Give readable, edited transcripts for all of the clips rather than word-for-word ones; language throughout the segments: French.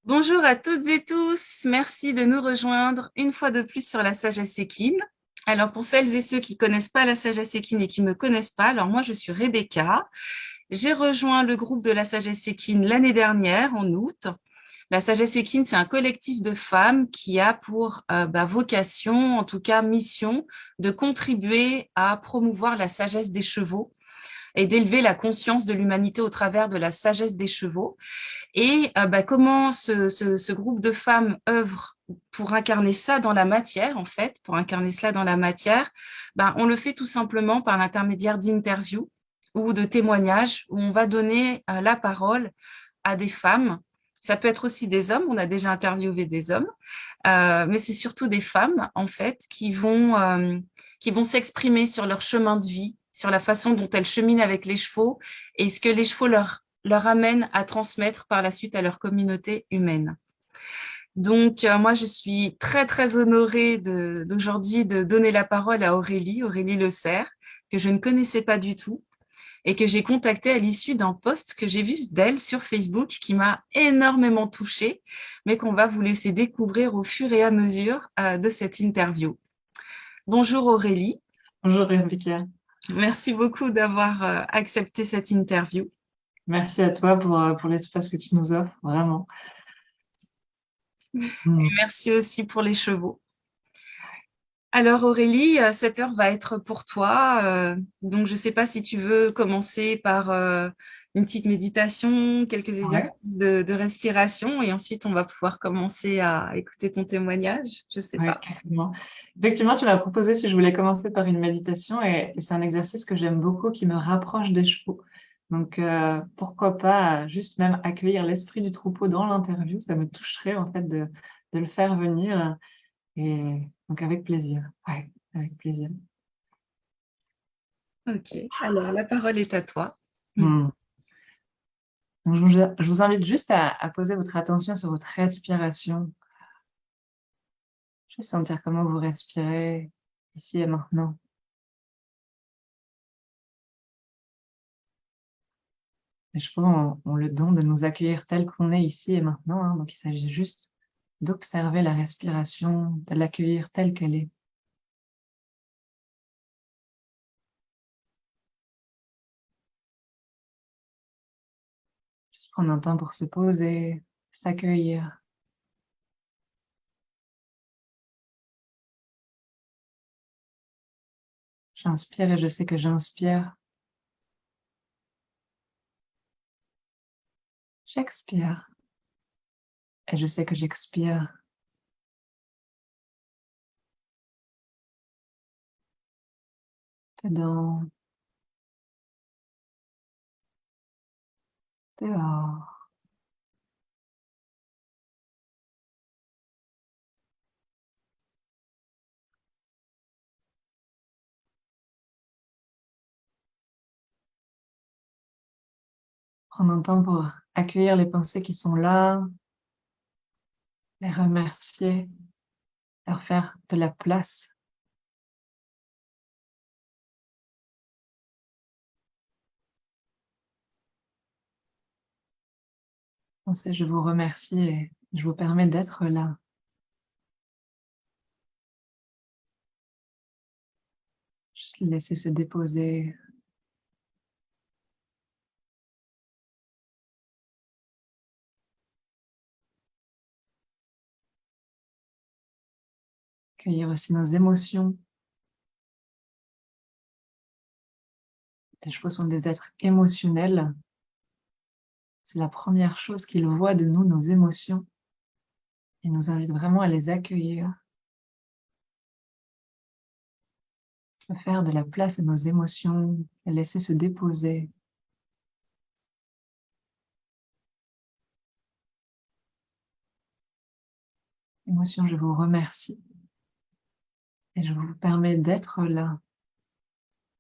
Bonjour à toutes et tous, merci de nous rejoindre une fois de plus sur la sagesse équine. Alors pour celles et ceux qui connaissent pas la sagesse équine et qui me connaissent pas, alors moi je suis Rebecca. J'ai rejoint le groupe de la sagesse équine l'année dernière en août. La sagesse équine, c'est un collectif de femmes qui a pour vocation, en tout cas mission, de contribuer à promouvoir la sagesse des chevaux et d'élever la conscience de l'humanité au travers de la sagesse des chevaux. Et comment ce groupe de femmes œuvre pour incarner ça dans la matière, en fait, pour incarner cela dans la matière, on le fait tout simplement par l'intermédiaire d'interviews ou de témoignages où on va donner la parole à des femmes. Ça peut être aussi des hommes, on a déjà interviewé des hommes, mais c'est surtout des femmes, en fait, qui vont s'exprimer sur leur chemin de vie, sur la façon dont elles cheminent avec les chevaux et ce que les chevaux leur amènent à transmettre par la suite à leur communauté humaine. Donc, moi, je suis très, très honorée d'aujourd'hui de donner la parole à Aurélie Le Cerf, que je ne connaissais pas du tout et que j'ai contactée à l'issue d'un post que j'ai vu d'elle sur Facebook qui m'a énormément touchée, mais qu'on va vous laisser découvrir au fur et à mesure de cette interview. Bonjour Aurélie. Bonjour Rebecca. Merci beaucoup d'avoir accepté cette interview. Merci à toi pour l'espace que tu nous offres, vraiment. Et merci aussi pour les chevaux. Alors Aurélie, cette heure va être pour toi. Donc je ne sais pas si tu veux commencer par une petite méditation, quelques Ouais, exercices de respiration et ensuite on va pouvoir commencer à écouter ton témoignage. Je ne sais ouais, pas. carrément. Effectivement, tu m'as proposé si je voulais commencer par une méditation et c'est un exercice que j'aime beaucoup qui me rapproche des chevaux. Donc, pourquoi pas juste même accueillir l'esprit du troupeau dans l'interview, ça me toucherait en fait de le faire venir et donc avec plaisir. Ouais, avec plaisir. Ok, alors la parole est à toi. Hmm. Donc, je vous invite juste à poser votre attention sur votre respiration. Juste sentir comment vous respirez ici et maintenant. Les chevaux ont le don de nous accueillir tel qu'on est ici et maintenant, hein, donc il s'agit juste d'observer la respiration, de l'accueillir telle qu'elle est. Juste prendre un temps pour se poser, s'accueillir. J'inspire et je sais que j'inspire. J'expire et je sais que j'expire. Dedans, dehors. Prendre un temps pour accueillir les pensées qui sont là, les remercier, leur faire de la place. Pensez, je vous remercie et je vous permets d'être là. Juste laisser se déposer. Accueillir aussi nos émotions. Les chevaux sont des êtres émotionnels. C'est la première chose qu'ils voient de nous, nos émotions. Ils nous invitent vraiment à les accueillir, à faire de la place à nos émotions, à laisser se déposer. Émotion, je vous remercie et je vous permets d'être là,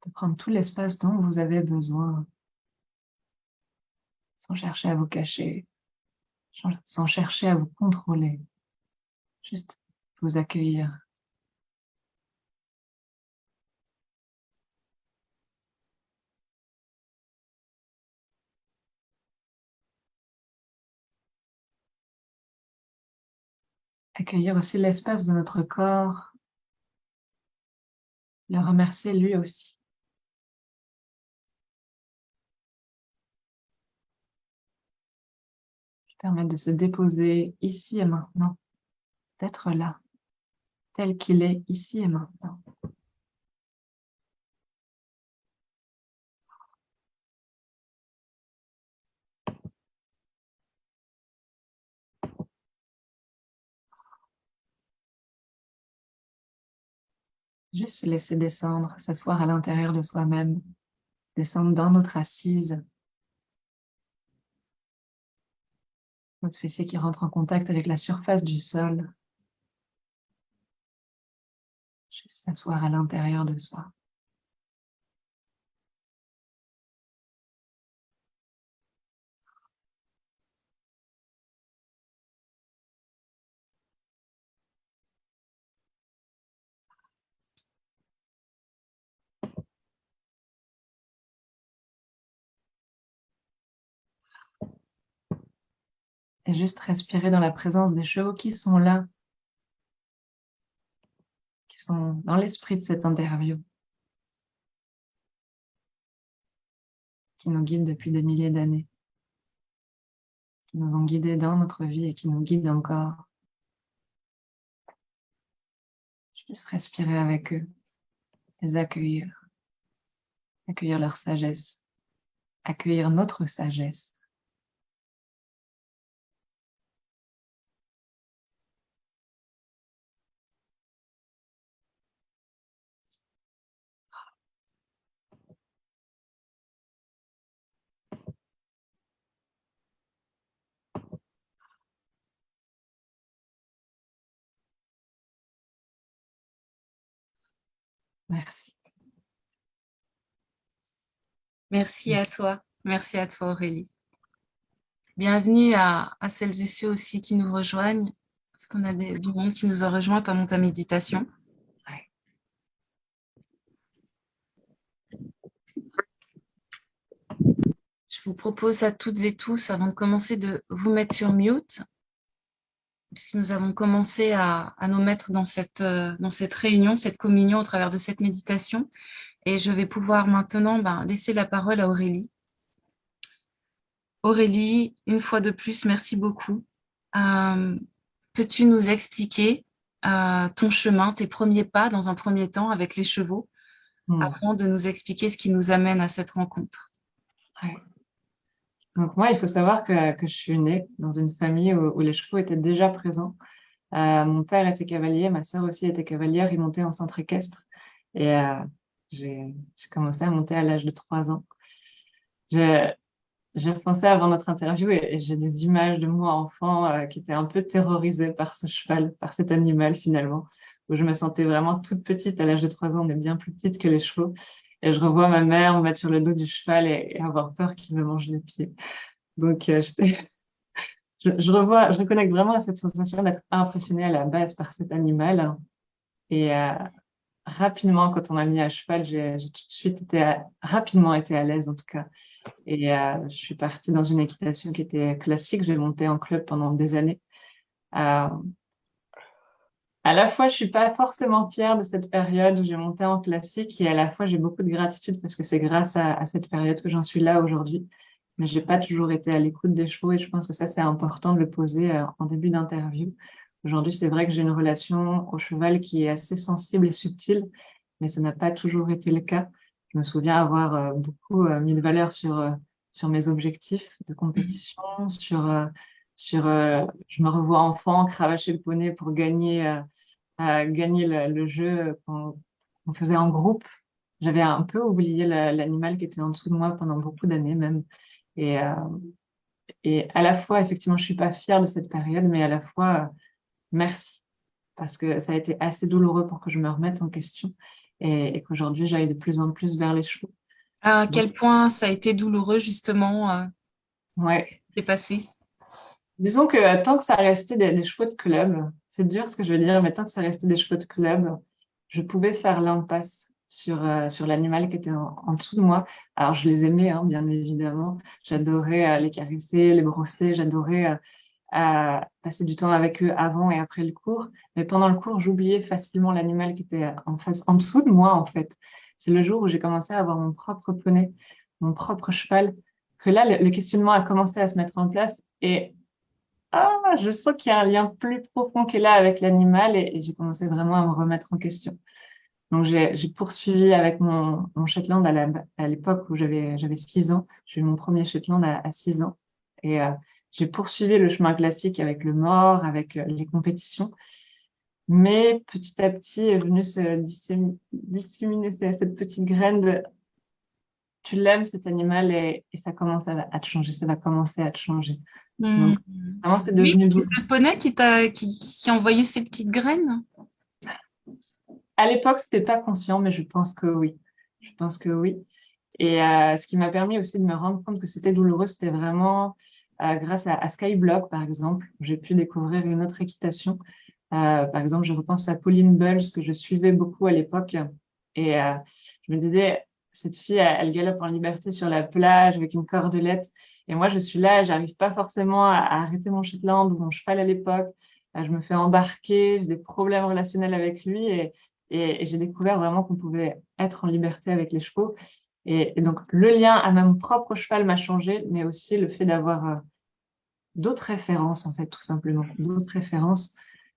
de prendre tout l'espace dont vous avez besoin, sans chercher à vous cacher, sans chercher à vous contrôler, juste vous accueillir. Accueillir aussi l'espace de notre corps, le remercier lui aussi. Permettre de se déposer ici et maintenant, d'être là, tel qu'il est ici et maintenant. Juste se laisser descendre, s'asseoir à l'intérieur de soi-même, descendre dans notre assise, notre fessier qui rentre en contact avec la surface du sol. Juste s'asseoir à l'intérieur de soi. Et juste respirer dans la présence des chevaux qui sont là, qui sont dans l'esprit de cette interview, qui nous guident depuis des milliers d'années, qui nous ont guidés dans notre vie et qui nous guident encore. Juste respirer avec eux, les accueillir, accueillir leur sagesse, accueillir notre sagesse. Merci. Merci à toi. Merci à toi, Aurélie. Bienvenue à celles et ceux aussi qui nous rejoignent, parce qu'on a du monde qui nous a rejoints pendant ta méditation. Ouais. Je vous propose à toutes et tous, avant de commencer, de vous mettre sur mute, puisque nous avons commencé à nous mettre dans cette réunion, cette communion au travers de cette méditation. Et je vais pouvoir maintenant laisser la parole à Aurélie. Aurélie, une fois de plus, merci beaucoup. Peux-tu nous expliquer ton chemin, tes premiers pas dans un premier temps avec les chevaux, avant de nous expliquer ce qui nous amène à cette rencontre? Ouais. Donc moi, il faut savoir que je suis née dans une famille où les chevaux étaient déjà présents. Mon père était cavalier, ma sœur aussi était cavalière, ils montaient en centre équestre. Et j'ai commencé à monter à l'âge de 3 ans. J'ai repensé avant notre interview et j'ai des images de moi enfant qui étaient un peu terrorisée par ce cheval, par cet animal finalement, où je me sentais vraiment toute petite. À l'âge de 3 ans, on est bien plus petite que les chevaux. Et je revois ma mère me mettre sur le dos du cheval et avoir peur qu'il me mange les pieds. Donc, je reconnecte vraiment à cette sensation d'être impressionnée à la base par cet animal. Et rapidement, quand on m'a mis à cheval, j'ai tout de suite rapidement été à l'aise en tout cas. Et je suis partie dans une équitation qui était classique. J'ai monté en club pendant des années. Euh, à la fois, je suis pas forcément fière de cette période où j'ai monté en classique et à la fois, j'ai beaucoup de gratitude parce que c'est grâce à cette période que j'en suis là aujourd'hui. Mais j'ai pas toujours été à l'écoute des chevaux et je pense que ça, c'est important de le poser en début d'interview. Aujourd'hui, c'est vrai que j'ai une relation au cheval qui est assez sensible et subtile, mais ça n'a pas toujours été le cas. Je me souviens avoir beaucoup mis de valeur sur mes objectifs de compétition, je me revois enfant cravacher le poney pour gagner le jeu qu'on faisait en groupe. J'avais un peu oublié l'animal qui était en dessous de moi pendant beaucoup d'années même. Et, euh, et à la fois, effectivement, je suis pas fière de cette période, mais à la fois, merci. Parce que ça a été assez douloureux pour que je me remette en question et qu'aujourd'hui, j'aille de plus en plus vers les chevaux. À Donc, quel point ça a été douloureux, justement, ouais. c'est passé? Disons que tant que ça restait des chevaux de club, c'est dur ce que je veux dire, mais tant que ça restait des chevaux de club, je pouvais faire l'impasse sur l'animal qui était en dessous de moi. Alors, je les aimais, hein, bien évidemment. J'adorais les caresser, les brosser, j'adorais passer du temps avec eux avant et après le cours. Mais pendant le cours, j'oubliais facilement l'animal qui était en dessous de moi, en fait. C'est le jour où j'ai commencé à avoir mon propre poney, mon propre cheval, que là, le questionnement a commencé à se mettre en place. Et je sens qu'il y a un lien plus profond qui est là avec l'animal et j'ai commencé vraiment à me remettre en question. Donc, j'ai poursuivi avec mon Shetland à l'époque où j'avais 6 ans. J'ai eu mon premier Shetland à 6 ans. Et j'ai poursuivi le chemin classique avec le mort, avec les compétitions. Mais petit à petit est venue se disséminer cette petite graine de tu l'aimes cet animal et ça commence à te changer, ça va commencer à te changer. Hmm. Donc, vraiment, C'est c'est lui, devenu c'est doux. ce poney qui a envoyé ses petites graines? À l'époque, c'était pas conscient, mais je pense que oui. Je pense que oui. Et ce qui m'a permis aussi de me rendre compte que c'était douloureux, c'était vraiment grâce à Skyblock, par exemple, j'ai pu découvrir une autre équitation. Par exemple, je repense à Pauline Bulls, que je suivais beaucoup à l'époque. Et je me disais, cette fille, elle galope en liberté sur la plage avec une cordelette. Et moi, je suis là, j'arrive pas forcément à arrêter mon Shetland ou mon cheval à l'époque. Je me fais embarquer, j'ai des problèmes relationnels avec lui. Et j'ai découvert vraiment qu'on pouvait être en liberté avec les chevaux. Et donc, le lien à mon propre cheval m'a changé, mais aussi le fait d'avoir d'autres références, en fait, tout simplement. D'autres références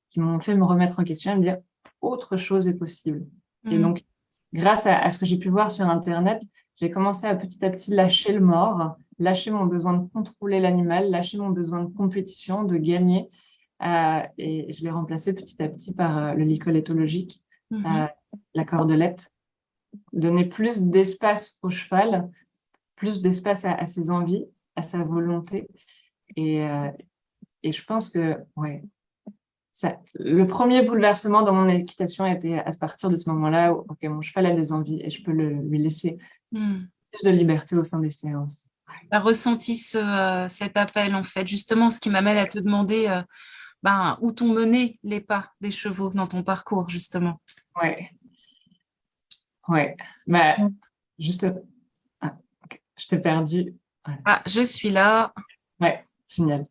qui m'ont fait me remettre en question et me dire autre chose est possible. Et Hmm. donc, grâce à ce que j'ai pu voir sur Internet, j'ai commencé à petit lâcher le mort, lâcher mon besoin de contrôler l'animal, lâcher mon besoin de compétition, de gagner. Et je l'ai remplacé petit à petit par le licol éthologique, Mhm. euh, la cordelette, donner plus d'espace au cheval, plus d'espace à ses envies, à sa volonté. Et, euh, et je pense que ouais, le premier bouleversement dans mon équitation a été à partir de ce moment-là où ok, mon cheval a des envies et je peux lui laisser Hmm. plus de liberté au sein des séances. Tu as ressenti cet appel, en fait, justement, ce qui m'amène à te demander où t'ont mené les pas des chevaux dans ton parcours, justement. Ouais, ouais. Mais juste, ok, je t'ai perdu. Ouais, Ah, je suis là. ouais, génial.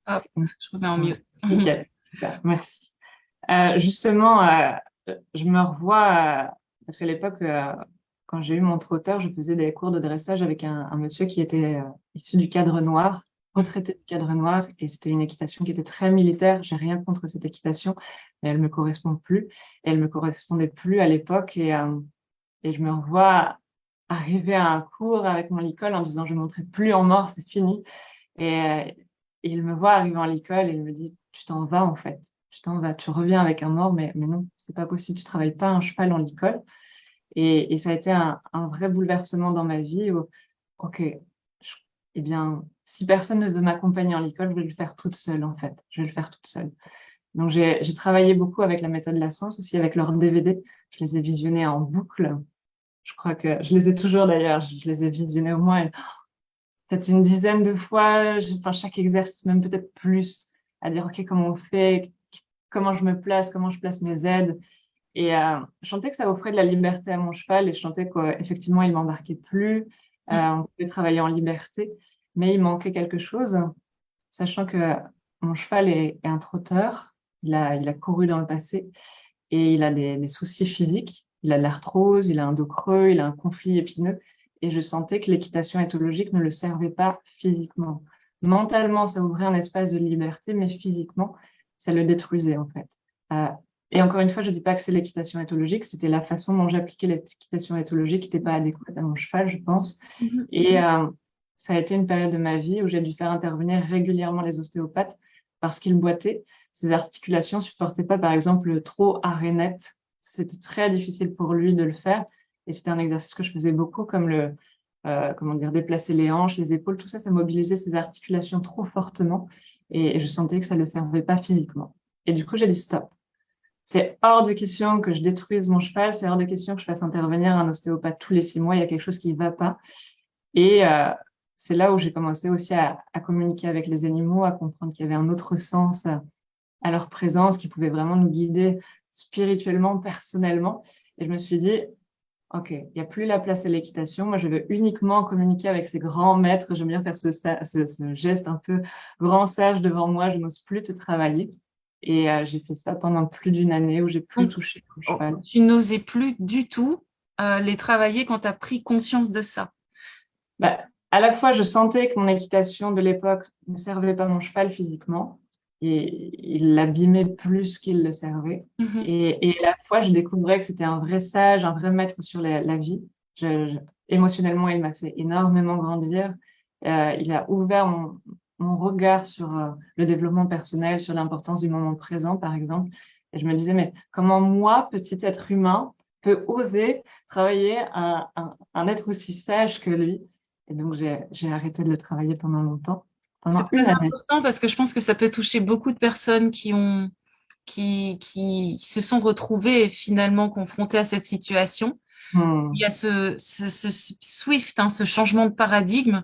Hop, je remets en Ouais, mieux. nickel, super, merci. Justement, je me revois, parce qu'à l'époque, quand j'ai eu mon trotteur, je faisais des cours de dressage avec un monsieur qui était issu du cadre noir, retraité du cadre noir, et c'était une équitation qui était très militaire. J'ai rien contre cette équitation, mais elle me correspond plus. Et elle me correspondait plus à l'époque, et je me revois arriver à un cours avec mon licol en disant je ne monterai plus en mort, c'est fini. Et il me voit arriver en l'école et il me dit, tu t'en vas en fait, tu t'en vas, tu reviens avec un mort, mais non, c'est pas possible, tu travailles pas un cheval en l'école. Et ça a été un vrai bouleversement dans ma vie où, ok, je- eh bien, si personne ne veut m'accompagner en l'école, je vais le faire toute seule en fait, je vais le faire toute seule. Donc j'ai travaillé beaucoup avec la méthode La Science, aussi avec leurs DVD, je les ai visionnés en boucle. Je crois que je les ai toujours d'ailleurs, je les ai visionnés au moins peut-être une dizaine de fois, enfin, chaque exercice, même peut-être plus, à dire, OK, comment on fait, comment je me place, comment je place mes aides. Et je sentais que ça offrait de la liberté à mon cheval et je sentais qu'effectivement, il m'embarquait plus. On pouvait travailler en liberté, mais il manquait quelque chose, sachant que mon cheval est un trotteur. Il a couru dans le passé et il a des soucis physiques. Il a de l'arthrose, il a un dos creux, il a un conflit épineux. Et je sentais que l'équitation éthologique ne le servait pas physiquement. Mentalement, ça ouvrait un espace de liberté, mais physiquement, ça le détruisait en fait. Euh, et encore une fois, je ne dis pas que c'est l'équitation éthologique, c'était la façon dont j'appliquais l'équitation éthologique qui n'était pas adéquate à mon cheval, je pense. Mhm. Et ça a été une période de ma vie où j'ai dû faire intervenir régulièrement les ostéopathes parce qu'ils boitaient. Ses articulations ne supportaient pas, par exemple, trop à rainette. C'était très difficile pour lui de le faire. Et c'était un exercice que je faisais beaucoup, comme comment dire, déplacer les hanches, les épaules, tout ça, ça mobilisait ses articulations trop fortement. Et je sentais que ça ne le servait pas physiquement. Et du coup, j'ai dit stop. C'est hors de question que je détruise mon cheval, c'est hors de question que je fasse intervenir un ostéopathe tous les 6 mois. Il y a quelque chose qui ne va pas. Et c'est là où j'ai commencé aussi à communiquer avec les animaux, à comprendre qu'il y avait un autre sens à leur présence, qui pouvait vraiment nous guider spirituellement, personnellement. Et je me suis dit, OK, il n'y a plus la place à l'équitation. Moi, je veux uniquement communiquer avec ces grands maîtres. J'aime bien faire ce geste un peu grand sage devant moi. Je n'ose plus te travailler. Et j'ai fait ça pendant plus d'une année où j'ai plus Donc, touché mon oh, cheval. tu n'osais plus du tout les travailler quand tu as pris conscience de ça. Bah, à la fois, je sentais que mon équitation de l'époque ne servait pas mon cheval physiquement et il l'abîmait plus qu'il le servait. Mhm. Et à la fois, je découvrais que c'était un vrai sage, un vrai maître sur la vie. Émotionnellement, il m'a fait énormément grandir. Il a ouvert mon regard sur le développement personnel, sur l'importance du moment présent, par exemple. Et je me disais, mais comment moi, petit être humain, peux oser travailler un être aussi sage que lui? Et donc, j'ai arrêté de le travailler pendant longtemps, C'est pendant une très année. important parce que je pense que ça peut toucher beaucoup de personnes qui se sont retrouvées finalement confrontées à cette situation. Il Hmm. y a ce Swift, hein, ce changement de paradigme.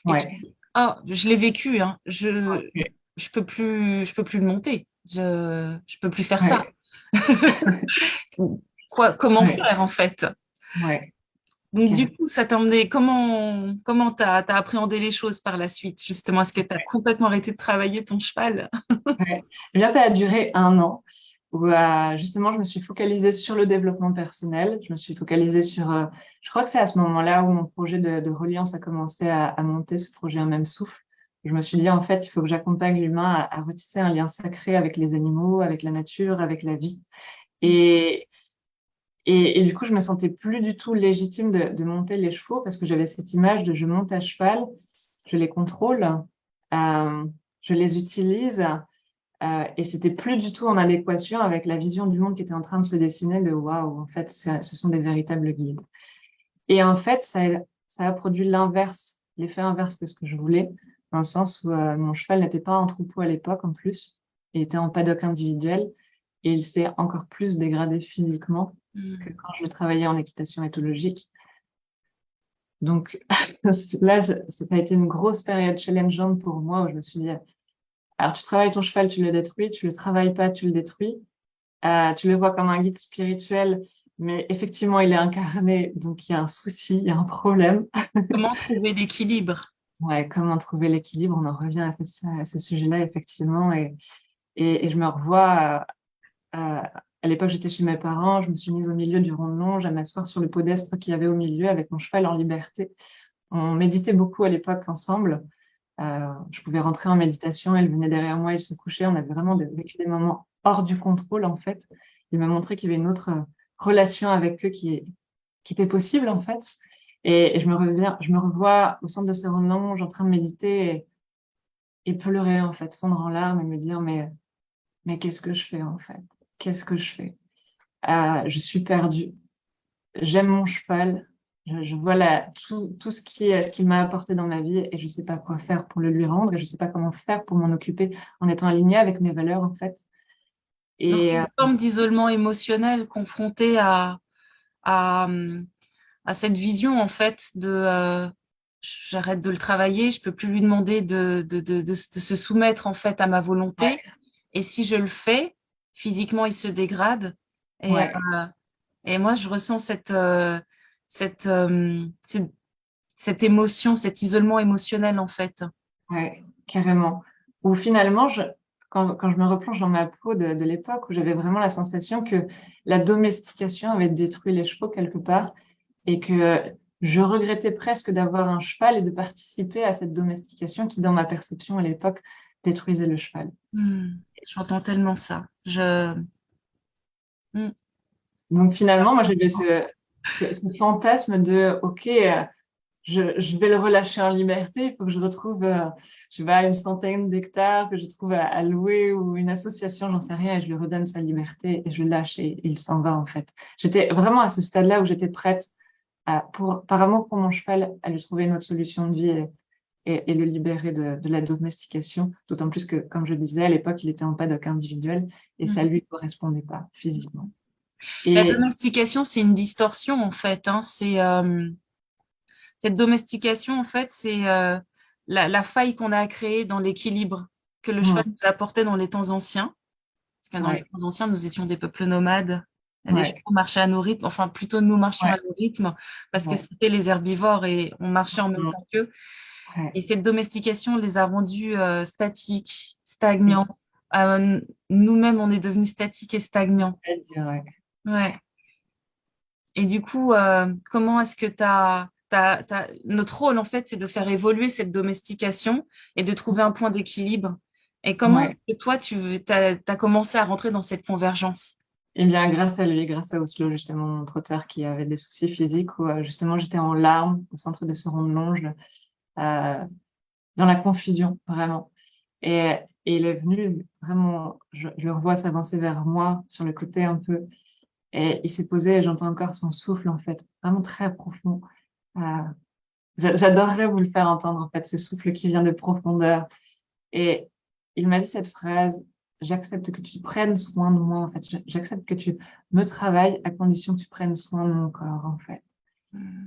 Et tu Ouais. dis, ah, je l'ai vécu, hein, Ouais. je peux plus le monter. Je peux plus faire ça. Ouais. Quoi, comment Ouais. faire en fait? Ouais. Donc du Carrément. coup, ça t'a emmené, comment t'as appréhendé les choses par la suite, justement? Est-ce que tu as complètement arrêté de travailler ton cheval? Ouais. Eh bien, ça a duré un an où justement, je me suis focalisée sur le développement personnel. Je me suis focalisée sur, je crois que c'est à ce moment-là où mon projet de reliance a commencé à monter, ce projet Un même souffle. Je me suis dit, en fait, il faut que j'accompagne l'humain à retisser un lien sacré avec les animaux, avec la nature, avec la vie. Et, et du coup, je me sentais plus du tout légitime de monter les chevaux parce que j'avais cette image de je monte à cheval, je les contrôle, je les utilise. Et c'était plus du tout en adéquation avec la vision du monde qui était en train de se dessiner de waouh, en fait, ce sont des véritables guides. Et en fait, ça a produit l'inverse, l'effet inverse de ce que je voulais, dans le sens où mon cheval n'était pas en troupeau à l'époque en plus, il était en paddock individuel et il s'est encore plus dégradé physiquement que Hmm. quand je le travaillais en équitation éthologique. Donc là, ça a été une grosse période challengeante pour moi où je me suis dit, alors tu travailles ton cheval, tu le détruis, tu le travailles pas, tu le détruis. Tu le vois comme un guide spirituel, mais effectivement, il est incarné, donc il y a un souci, il y a un problème. Comment trouver l'équilibre? Ouais, comment trouver l'équilibre? On en revient à ce sujet-là, effectivement. Et je me revois, à l'époque, j'étais chez mes parents, je me suis mise au milieu du rond de longe, à m'asseoir sur le podestre qu'il y avait au milieu avec mon cheval en liberté. On méditait beaucoup à l'époque ensemble. Je pouvais rentrer en méditation, elle venait derrière moi, elle se couchait. On avait vraiment vécu des moments hors du contrôle, en fait. Il m'a montré qu'il y avait une autre relation avec eux qui était possible, en fait. Et je me revois au centre de ce renonge en train de méditer et pleurer, en fait, fondre en larmes et me dire, mais qu'est-ce que je fais, en fait? Qu'est-ce que je fais? Je suis perdue. J'aime mon cheval. Je vois tout ce qu'il m'a apporté dans ma vie et je sais pas quoi faire pour le lui rendre et je sais pas comment faire pour m'en occuper en étant alignée avec mes valeurs, en fait. Donc, Et une forme d'isolement émotionnel confronté à, à cette vision, en fait, de j'arrête de le travailler, je peux plus lui demander de se soumettre, en fait, à ma volonté. ouais, Et si je le fais, physiquement, il se dégrade. Et, ouais, et moi, je ressens cette, cette émotion, cet isolement émotionnel, en fait. ouais, carrément. Ou finalement, quand je me replonge dans ma peau de l'époque où j'avais vraiment la sensation que la domestication avait détruit les chevaux quelque part et que je regrettais presque d'avoir un cheval et de participer à cette domestication qui, dans ma perception à l'époque, détruisait le cheval. J'entends tellement ça. Hmm. Donc finalement, moi j'avais ce fantasme de, OK, je vais le relâcher en liberté, il faut que je retrouve, je vais à une centaine d'hectares, que je trouve à louer ou une association, j'en sais rien, et je lui redonne sa liberté et je le lâche et il s'en va en fait. J'étais vraiment à ce stade-là où j'étais prête par amour pour mon cheval, à lui trouver une autre solution de vie et le libérer de la domestication. D'autant plus que, comme je disais, à l'époque, il était en paddock individuel et ça Hmm. lui correspondait pas physiquement. La Et domestication, c'est une distorsion, en fait, hein. Cette domestication, en fait, c'est la faille qu'on a créée dans l'équilibre que le cheval hmm, nous apportait dans les temps anciens. Parce que dans les ouais, temps anciens, nous étions des peuples nomades Les Ouais, chevaux marchaient à nos rythmes, enfin plutôt nous marchions à ouais, nos rythmes parce que ouais. c'était les herbivores et on marchait en même Mhm. temps qu'eux. Et Ouais. cette domestication les a rendus statiques, Oui, stagnants. Nous-mêmes, on est devenus statiques et stagnants. c'est-à-dire, ouais. Ouais. Et du coup, comment est-ce que notre rôle, en fait, c'est de faire évoluer cette domestication et de trouver un point d'équilibre. Et comment Ouais. est-ce que toi, t'as commencé à rentrer dans cette convergence? Eh bien, grâce à lui, grâce à Oslo, justement, mon trotteur qui avait des soucis physiques, où justement j'étais en larmes au centre de ce rond de longe, dans la confusion, vraiment. Et il est venu, vraiment, je le revois s'avancer vers moi sur le côté un peu, et il s'est posé et j'entends encore son souffle, en fait, vraiment très profond. Euh, J'adorerais vous le faire entendre, en fait, ce souffle qui vient de profondeur. Et il m'a dit cette phrase, j'accepte que tu prennes soin de moi, en fait. J'accepte que tu me travailles à condition que tu prennes soin de mon corps, en fait.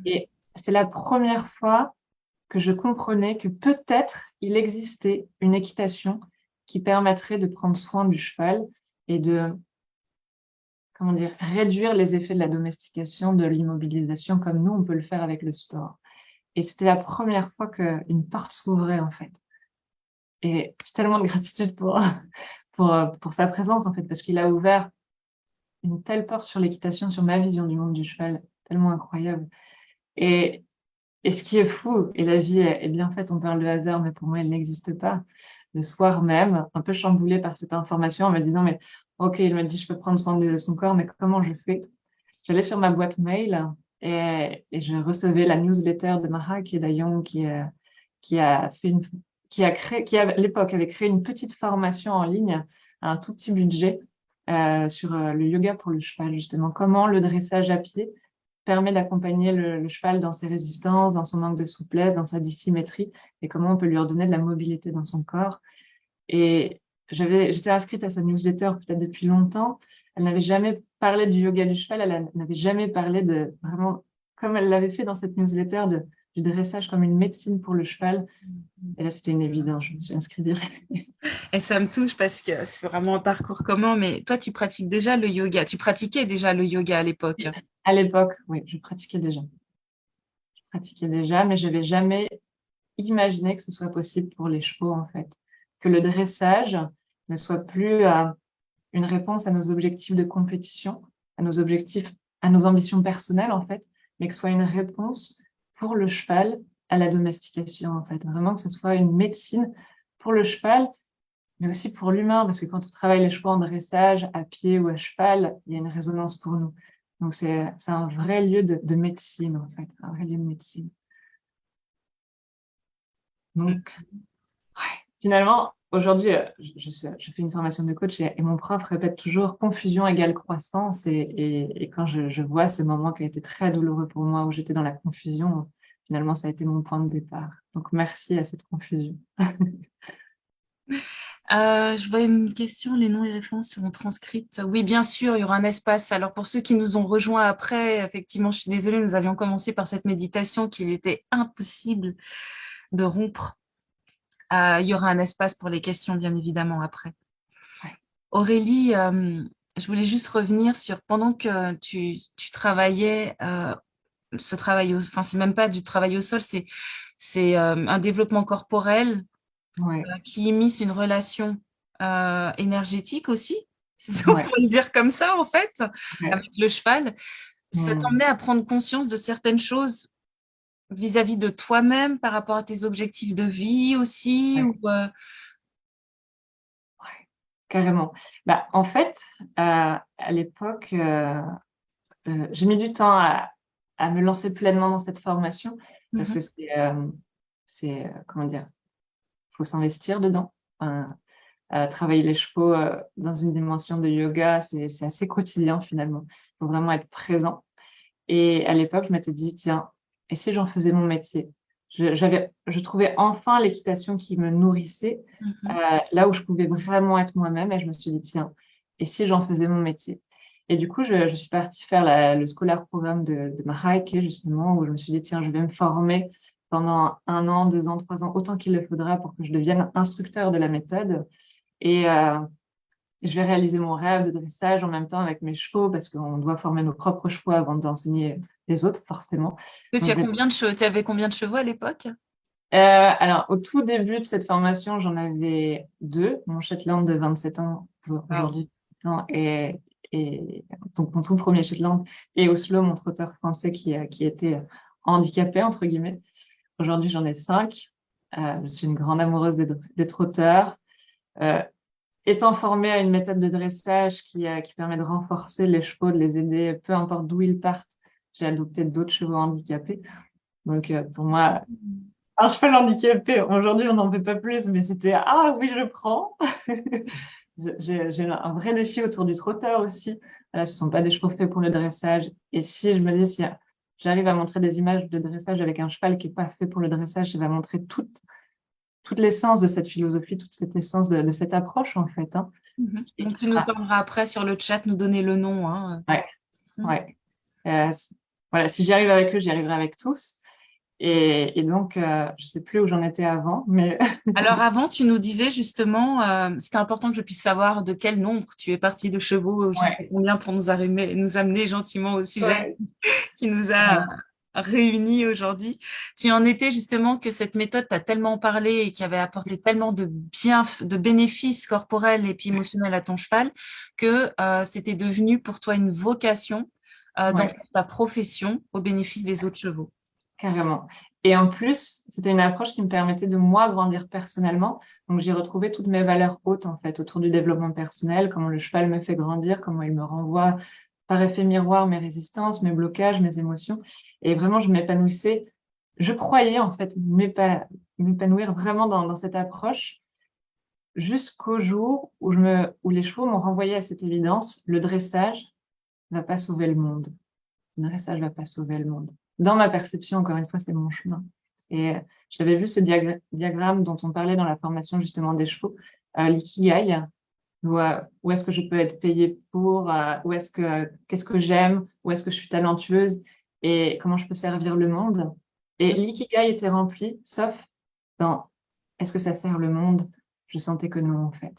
Et c'est la première fois que je comprenais que peut-être il existait une équitation qui permettrait de prendre soin du cheval et de, comment dire, réduire les effets de la domestication, de l'immobilisation, comme nous, on peut le faire avec le sport. Et c'était la première fois qu'une porte s'ouvrait, en fait. Et j'ai tellement de gratitude pour sa présence, en fait, parce qu'il a ouvert une telle porte sur l'équitation, sur ma vision du monde du cheval, tellement incroyable. Et, et ce qui est fou, et la vie est bien faite, on parle de hasard, mais pour moi, elle n'existe pas. Le soir même, un peu chamboulée par cette information, en me disant, mais ok, il m'a dit, je peux prendre soin de son corps, mais comment je fais? J'allais sur ma boîte mail et je recevais la newsletter de Maha Kedayong qui a fait une, qui a créé, qui à l'époque avait créé une petite formation en ligne à un tout petit budget sur le yoga pour le cheval, justement. Comment le dressage à pied permet d'accompagner le cheval dans ses résistances, dans son manque de souplesse, dans sa dissymétrie, et comment on peut lui redonner de la mobilité dans son corps. Et j'étais inscrite à sa newsletter peut-être depuis longtemps. Elle n'avait jamais parlé du yoga du cheval, n'avait jamais parlé de vraiment, comme elle l'avait fait dans cette newsletter, du dressage comme une médecine pour le cheval. Et là, c'était une évidence, je me suis inscrite direct. Et ça me touche parce que c'est vraiment un parcours commun, mais toi, tu pratiques déjà le yoga. Tu pratiquais déjà le yoga à l'époque. À l'époque, oui, je pratiquais déjà. Je pratiquais déjà, mais j'avais jamais imaginé que ce soit possible pour les chevaux, en fait. Que le dressage ne soit plus une réponse à nos objectifs de compétition, à nos objectifs, à nos ambitions personnelles, en fait, mais que ce soit une réponse pour le cheval à la domestication, en fait. Vraiment que ce soit une médecine pour le cheval, mais aussi pour l'humain, parce que quand on travaille les chevaux en dressage, à pied ou à cheval, il y a une résonance pour nous. Donc, c'est un vrai lieu de médecine, en fait, un vrai lieu de médecine. Donc, finalement, aujourd'hui, je fais une formation de coach et mon prof répète toujours confusion égale croissance. Et quand je vois ce moment qui a été très douloureux pour moi, où j'étais dans la confusion, finalement, ça a été mon point de départ. Donc, merci à cette confusion. Je vois une question, les noms et références seront transcrites. Oui, bien sûr, il y aura un espace. Alors pour ceux qui nous ont rejoints après, effectivement, je suis désolée, nous avions commencé par cette méditation qu'il était impossible de rompre. Il y aura un espace pour les questions, bien évidemment, après. Ouais, Aurélie, je voulais juste revenir sur pendant que tu travaillais ce travail, enfin c'est même pas du travail au sol, c'est un développement corporel ouais, qui immisce une relation énergétique aussi, si on ouais, peut le dire comme ça en fait, ouais. avec le cheval. Ça Hmm, t'emmenait à prendre conscience de certaines choses vis-à-vis de toi-même par rapport à tes objectifs de vie aussi ouais, ou ouais, carrément. Bah, en fait, à l'époque, j'ai mis du temps à me lancer pleinement dans cette formation parce que Mhm. comment dire, faut s'investir dedans. Enfin, travailler les chevaux dans une dimension de yoga, c'est assez quotidien finalement. Il faut vraiment être présent. Et à l'époque, je m'étais dit, tiens, et si j'en faisais mon métier? Je trouvais enfin l'équitation qui me nourrissait, Mhm. là où je pouvais vraiment être moi-même. Et je me suis dit, tiens, et si j'en faisais mon métier? Et du coup, je suis partie faire le scolaire programme de Mahaike, justement, où je me suis dit, tiens, je vais me former pendant 1 an, 2 ans, 3 ans, autant qu'il le faudra pour que je devienne instructeur de la méthode. Et je vais réaliser mon rêve de dressage en même temps avec mes chevaux parce qu'on doit former nos propres chevaux avant d'enseigner les autres, forcément. Et tu Donc, as combien de chevaux? Tu avais combien de chevaux à l'époque? alors, au tout début de cette formation, j'en avais deux. Mon Shetland de 27 ans, Wow. aujourd'hui, non, et donc mon tout premier Shetland, et Oslo, mon trotteur français qui était handicapé, entre guillemets. Aujourd'hui, j'en ai cinq. Je suis une grande amoureuse des trotteurs. Euh, Étant formée à une méthode de dressage qui permet de renforcer les chevaux, de les aider, peu importe d'où ils partent, j'ai adopté d'autres chevaux handicapés. Donc, pour moi, un cheval handicapé, aujourd'hui, on n'en fait pas plus, mais c'était, ah oui, je prends. J'ai un vrai défi autour du trotteur aussi. Là, ce sont pas des chevaux faits pour le dressage. Et si je me dis, si j'arrive à montrer des images de dressage avec un cheval qui est pas fait pour le dressage, ça va montrer toute l'essence de cette philosophie, toute cette essence de cette approche, en fait, hein. Mhm. Et Donc, qui tu nous sera, parleras après sur le chat, nous donner le nom, hein. ouais, Mhm. ouais. Voilà, si j'y arrive avec eux, j'y arriverai avec tous. Et donc, je sais plus où j'en étais avant, mais Alors avant, tu nous disais justement, c'était important que je puisse savoir de quel nombre tu es parti de chevaux, jusqu'à ouais, combien pour nous amener gentiment au sujet ouais, qui nous a ouais, réunis aujourd'hui. Tu en étais justement que cette méthode t'a tellement parlé et qui avait apporté tellement de bénéfices corporels et puis émotionnels à ton cheval que c'était devenu pour toi une vocation d'en ouais. faire ta profession au bénéfice des autres chevaux. Carrément. Et en plus, c'était une approche qui me permettait de moi grandir personnellement. Donc, j'ai retrouvé toutes mes valeurs hautes, en fait, autour du développement personnel, comment le cheval me fait grandir, comment il me renvoie par effet miroir mes résistances, mes blocages, mes émotions. Et vraiment, je m'épanouissais. Je croyais, en fait, m'épanouir vraiment dans cette approche jusqu'au jour où les chevaux m'ont renvoyé à cette évidence. Le dressage va pas sauver le monde. Le dressage va pas sauver le monde. Dans ma perception, encore une fois, c'est mon chemin. Et j'avais vu ce diagramme dont on parlait dans la formation justement des chevaux, l'ikigai, où est-ce que je peux être payée pour, qu'est-ce que j'aime, où est-ce que je suis talentueuse et comment je peux servir le monde. Et l'ikigai était rempli, sauf dans est-ce que ça sert le monde? Je sentais que non, en fait.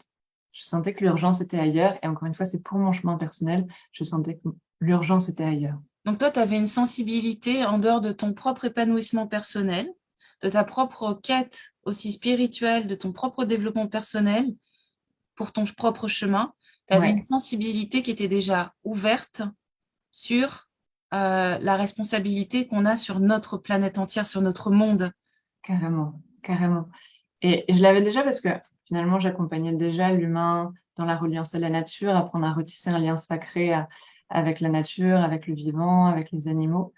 Je sentais que l'urgence était ailleurs. Et encore une fois, c'est pour mon chemin personnel. Je sentais que l'urgence était ailleurs. Donc toi, tu avais une sensibilité en dehors de ton propre épanouissement personnel, de ta propre quête aussi spirituelle, de ton propre développement personnel pour ton propre chemin. Tu avais une Ouais, sensibilité qui était déjà ouverte sur la responsabilité qu'on a sur notre planète entière, sur notre monde. carrément, carrément. Et je l'avais déjà parce que finalement, j'accompagnais déjà l'humain dans la reliance à la nature, apprendre à retisser un lien sacré avec la nature, avec le vivant, avec les animaux.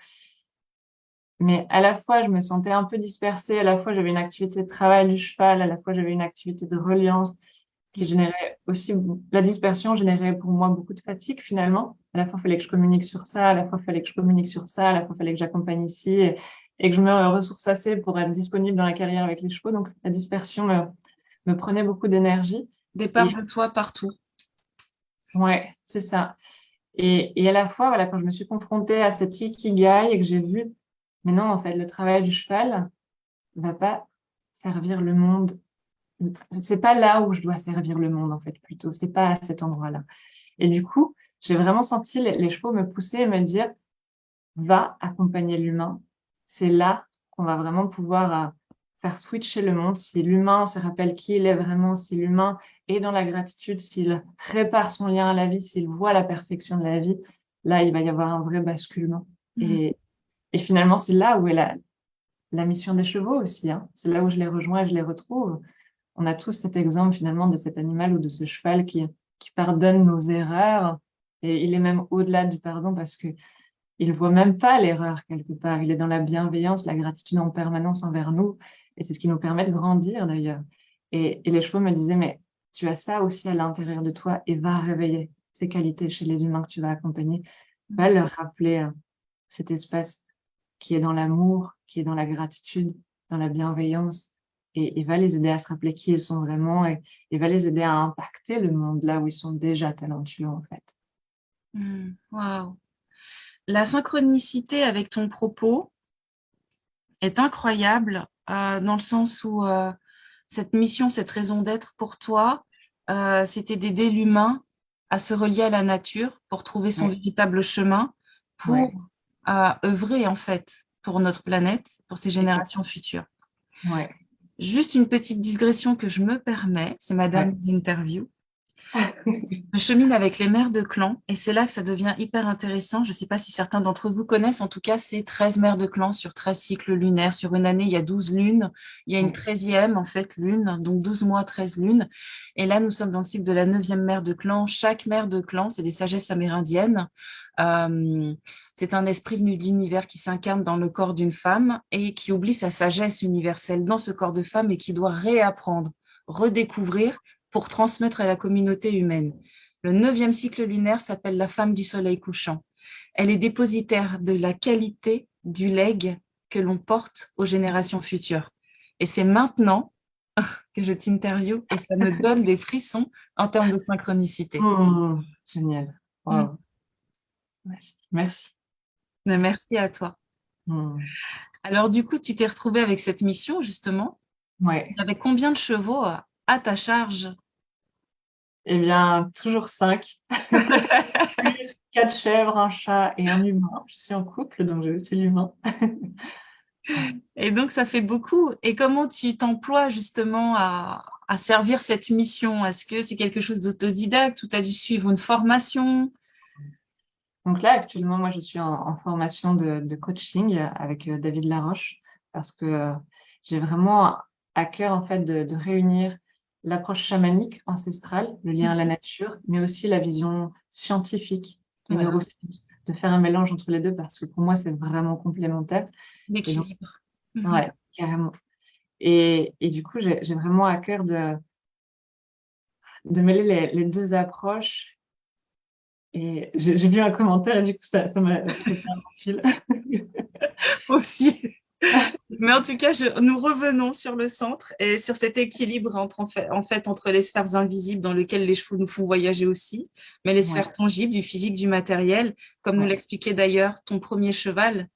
Mais à la fois, je me sentais un peu dispersée, à la fois, j'avais une activité de travail du cheval, à la fois, j'avais une activité de reliance qui générait aussi, la dispersion générait pour moi beaucoup de fatigue finalement. À la fois, il fallait que je communique sur ça, à la fois, il fallait que je communique sur ça, à la fois, il fallait que j'accompagne ici et que je me ressource assez pour être disponible dans la carrière avec les chevaux. Donc, la dispersion me prenait beaucoup d'énergie. Des parts Et de toi partout. ouais, c'est ça. Et à la fois, voilà, quand je me suis confrontée à cet ikigai et que j'ai vu, mais non, en fait, le travail du cheval va pas servir le monde. C'est pas là où je dois servir le monde, en fait, plutôt. C'est pas à cet endroit-là. Et du coup, j'ai vraiment senti les chevaux me pousser et me dire, va accompagner l'humain. C'est là qu'on va vraiment pouvoir faire switcher le monde. Si l'humain se rappelle qui il est vraiment, si l'humain est dans la gratitude, s'il répare son lien à la vie, s'il voit la perfection de la vie, là, il va y avoir un vrai basculement. Mhm. Et finalement, c'est là où est la mission des chevaux aussi, hein. C'est là où je les rejoins et je les retrouve. On a tous cet exemple finalement de cet animal ou de ce cheval qui pardonne nos erreurs. Et il est même au-delà du pardon parce que il voit même pas l'erreur quelque part. Il est dans la bienveillance, la gratitude en permanence envers nous. Et c'est ce qui nous permet de grandir d'ailleurs. Et les chevaux me disaient, mais tu as ça aussi à l'intérieur de toi et va réveiller ces qualités chez les humains que tu vas accompagner. Va leur rappeler cet espace qui est dans l'amour, qui est dans la gratitude, dans la bienveillance. Et va les aider à se rappeler qui ils sont vraiment et va les aider à impacter le monde là où ils sont déjà talentueux en fait. Mhm. Waouh. La synchronicité avec ton propos est incroyable dans le sens où cette mission, cette raison d'être pour toi c'était d'aider l'humain à se relier à la nature pour trouver son Ouais, véritable chemin, pour ouais, œuvrer en fait pour notre planète, pour ces exact. générations futures. Ouais, Juste une petite digression que je me permets, c'est ma ouais. dernière interview. Je chemine avec les mères de clan et c'est là que ça devient hyper intéressant. Je ne sais pas si certains d'entre vous connaissent, en tout cas, c'est 13 mères de clan sur 13 cycles lunaires. Sur une année, il y a 12 lunes. Il y a une Ouais, 13e, en fait, lune, donc 12 mois, 13 lunes. Et là, nous sommes dans le cycle de la 9e mère de clan. Chaque mère de clan, c'est des sagesses amérindiennes. Euh, c'est un esprit venu de l'univers qui s'incarne dans le corps d'une femme et qui oublie sa sagesse universelle dans ce corps de femme et qui doit réapprendre, redécouvrir pour transmettre à la communauté humaine. Le 9e cycle lunaire s'appelle la femme du soleil couchant. Elle est dépositaire de la qualité du legs que l'on porte aux générations futures. Et c'est maintenant que je t'interviewe et ça me donne des frissons en termes de synchronicité. génial. Mm. Wow. Ouais. Merci. Merci à toi. Hmm. Alors du coup, tu t'es retrouvé avec cette mission justement. Ouais. Tu avais combien de chevaux à ta charge? Eh bien, toujours 5. Plus 4 chèvres, un chat et un humain. Je suis en couple, donc j'ai aussi l'humain. Ouais. Et donc, ça fait beaucoup. Et comment tu t'emploies justement à servir cette mission? Est-ce que c'est quelque chose d'autodidacte ou tu as dû suivre une formation? Donc là, actuellement, moi, je suis en formation de coaching avec David Laroche parce que j'ai vraiment à cœur, en fait, de réunir l'approche chamanique ancestrale, le lien à la nature, mais aussi la vision scientifique, les Voilà, neurosciences, de faire un mélange entre les deux parce que pour moi, c'est vraiment complémentaire. Et donc, l'équilibre. Mhm. ouais, carrément. Et du coup, j'ai vraiment à cœur de mêler les deux approches. Et j'ai vu un commentaire et du coup, ça m'a fait perdre mon fil. Aussi. Mais en tout cas, nous revenons sur le centre et sur cet équilibre en fait, entre les sphères invisibles dans lesquelles les chevaux nous font voyager aussi, mais les Ouais, sphères tangibles du physique, du matériel, comme nous ouais, l'expliquait d'ailleurs ton premier cheval.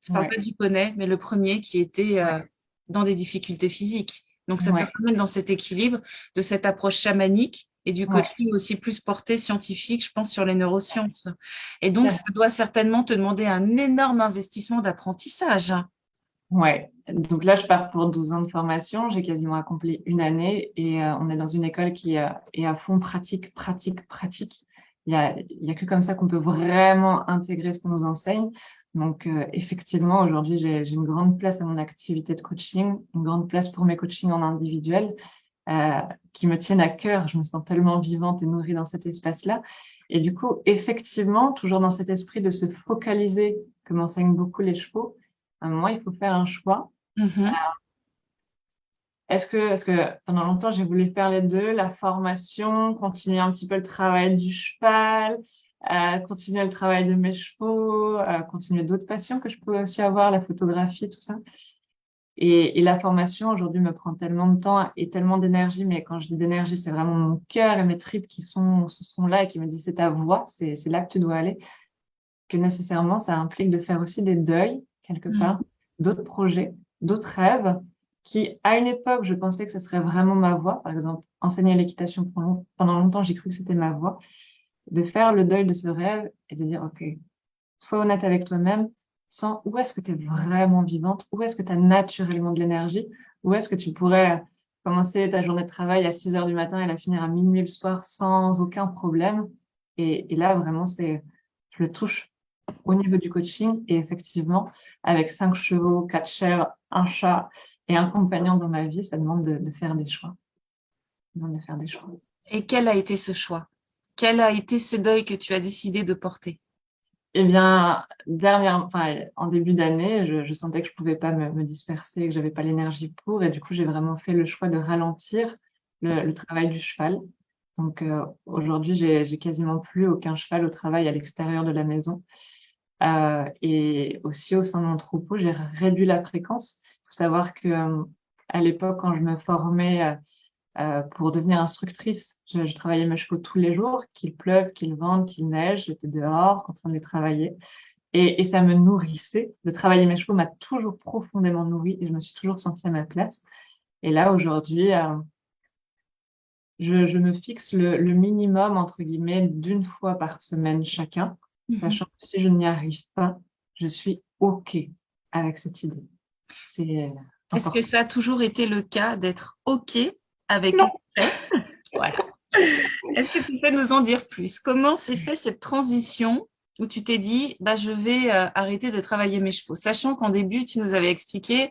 Je parle ouais, pas du poney, mais le premier qui était ouais, dans des difficultés physiques. Donc, ça te ouais, ramène dans cet équilibre de cette approche chamanique et du ouais, coaching aussi plus porté scientifique, je pense, sur les neurosciences. Et donc, ça car- doit certainement te demander un énorme investissement d'apprentissage. ouais. Donc là, je pars pour 12 ans de formation. J'ai quasiment accompli une année et on est dans une école qui est à fond pratique, pratique, pratique. Il y a que comme ça qu'on peut vraiment intégrer ce qu'on nous enseigne. Donc, effectivement, aujourd'hui, j'ai une grande place à mon activité de coaching, une grande place pour mes coachings en individuel. euh, qui me tiennent à cœur. Je me sens tellement vivante et nourrie dans cet espace-là. Et du coup, effectivement, toujours dans cet esprit de se focaliser, que m'enseignent beaucoup les chevaux, à un moment, il faut faire un choix. Mhm. Est-ce que pendant longtemps, j'ai voulu faire les deux, la formation, continuer un petit peu le travail du cheval, continuer le travail de mes chevaux, continuer d'autres passions que je peux aussi avoir, la photographie, tout ça. Et la formation aujourd'hui me prend tellement de temps et tellement d'énergie, mais quand je dis d'énergie, c'est vraiment mon cœur et mes tripes sont là et qui me disent c'est ta voie, c'est là que tu dois aller, que nécessairement ça implique de faire aussi des deuils quelque Mhm. part, d'autres projets, d'autres rêves qui, à une époque, je pensais que ce serait vraiment ma voie. Par exemple, enseigner l'équitation pendant longtemps, j'ai cru que c'était ma voie. De faire le deuil de ce rêve et de dire, OK, sois honnête avec toi-même, sans où est-ce que tu es vraiment vivante, où est-ce que tu as naturellement de l'énergie, où est-ce que tu pourrais commencer ta journée de travail à 6 heures du matin et la finir à minuit le soir sans aucun problème. Et là, vraiment, je le touche au niveau du coaching et effectivement, avec 5 chevaux, 4 chèvres, un chat et un compagnon dans ma vie, ça demande de faire des choix. Ça demande de faire des choix. Et quel a été ce choix? Quel a été ce deuil que tu as décidé de porter? Eh bien, enfin, en début d'année, je sentais que je pouvais pas me disperser, que j'avais pas l'énergie pour, et du coup, j'ai vraiment fait le choix de ralentir le travail du cheval. Donc, aujourd'hui, j'ai quasiment plus aucun cheval au travail à l'extérieur de la maison. Et aussi au sein de mon troupeau, j'ai réduit la fréquence. Il faut savoir que, à l'époque, quand je me formais pour devenir instructrice, je travaillais mes chevaux tous les jours, qu'il pleuve, qu'il vente, qu'il neige, j'étais dehors en train de les travailler. Et ça me nourrissait. De travailler mes chevaux m'a toujours profondément nourrie et je me suis toujours sentie à ma place. Et là, aujourd'hui, je me fixe le minimum, entre guillemets, d'une fois par semaine chacun, Mhm. sachant que si je n'y arrive pas, je suis OK avec cette idée. C'est Est-ce que important. ça a toujours été le cas d'être OK avec Non. l'excès? Voilà. Est-ce que tu peux nous en dire plus? Comment s'est fait cette transition où tu t'es dit, bah, je vais arrêter de travailler mes chevaux, sachant qu'en début, tu nous avais expliqué,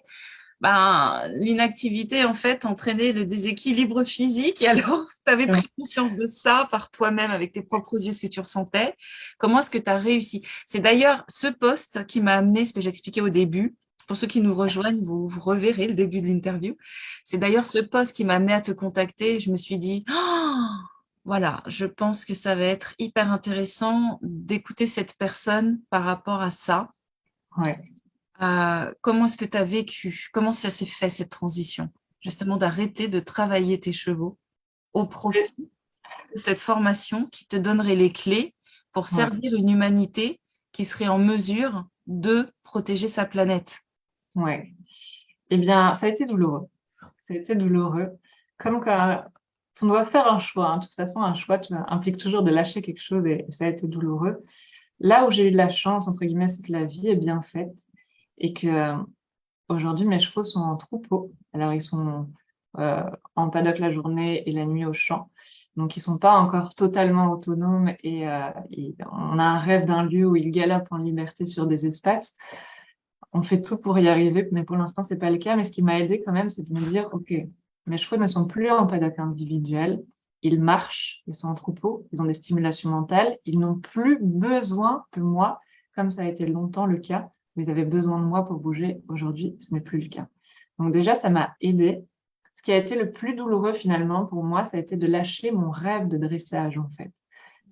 ben, l'inactivité, en fait, entraînait le déséquilibre physique. Et alors, tu avais pris conscience de ça par toi-même, avec tes propres yeux, ce que tu ressentais. Comment est-ce que tu as réussi? C'est d'ailleurs ce poste qui m'a amené ce que j'expliquais au début. Pour ceux qui nous rejoignent, vous reverrez le début de l'interview. C'est d'ailleurs ce poste qui m'a amené à te contacter. Je me suis dit, oh, voilà, je pense que ça va être hyper intéressant d'écouter cette personne par rapport à ça. Ouais. Comment est-ce que tu as vécu? Comment ça s'est fait cette transition? Justement, d'arrêter de travailler tes chevaux au profit de cette formation qui te donnerait les clés pour Ouais. servir une humanité qui serait en mesure de protéger sa planète. Ouais. Eh bien, ça a été douloureux. Ça a été douloureux. Comme quand on doit faire un choix, hein. De toute façon, un choix implique toujours de lâcher quelque chose et ça a été douloureux. Là où j'ai eu de la chance, entre guillemets, c'est que la vie est bien faite et que aujourd'hui, mes chevaux sont en troupeau. Alors, ils sont en paddock la journée et la nuit au champ. Donc, ils sont pas encore totalement autonomes et on a un rêve d'un lieu où ils galopent en liberté sur des espaces. On fait tout pour y arriver, mais pour l'instant, c'est pas le cas. Mais ce qui m'a aidé quand même, c'est de me dire, OK, mes chevaux ne sont plus en paddock individuel. Ils marchent, ils sont en troupeau, ils ont des stimulations mentales. Ils n'ont plus besoin de moi, comme ça a été longtemps le cas. Ils avaient besoin de moi pour bouger. Aujourd'hui, ce n'est plus le cas. Donc déjà, ça m'a aidé. Ce qui a été le plus douloureux finalement pour moi, ça a été de lâcher mon rêve de dressage en fait.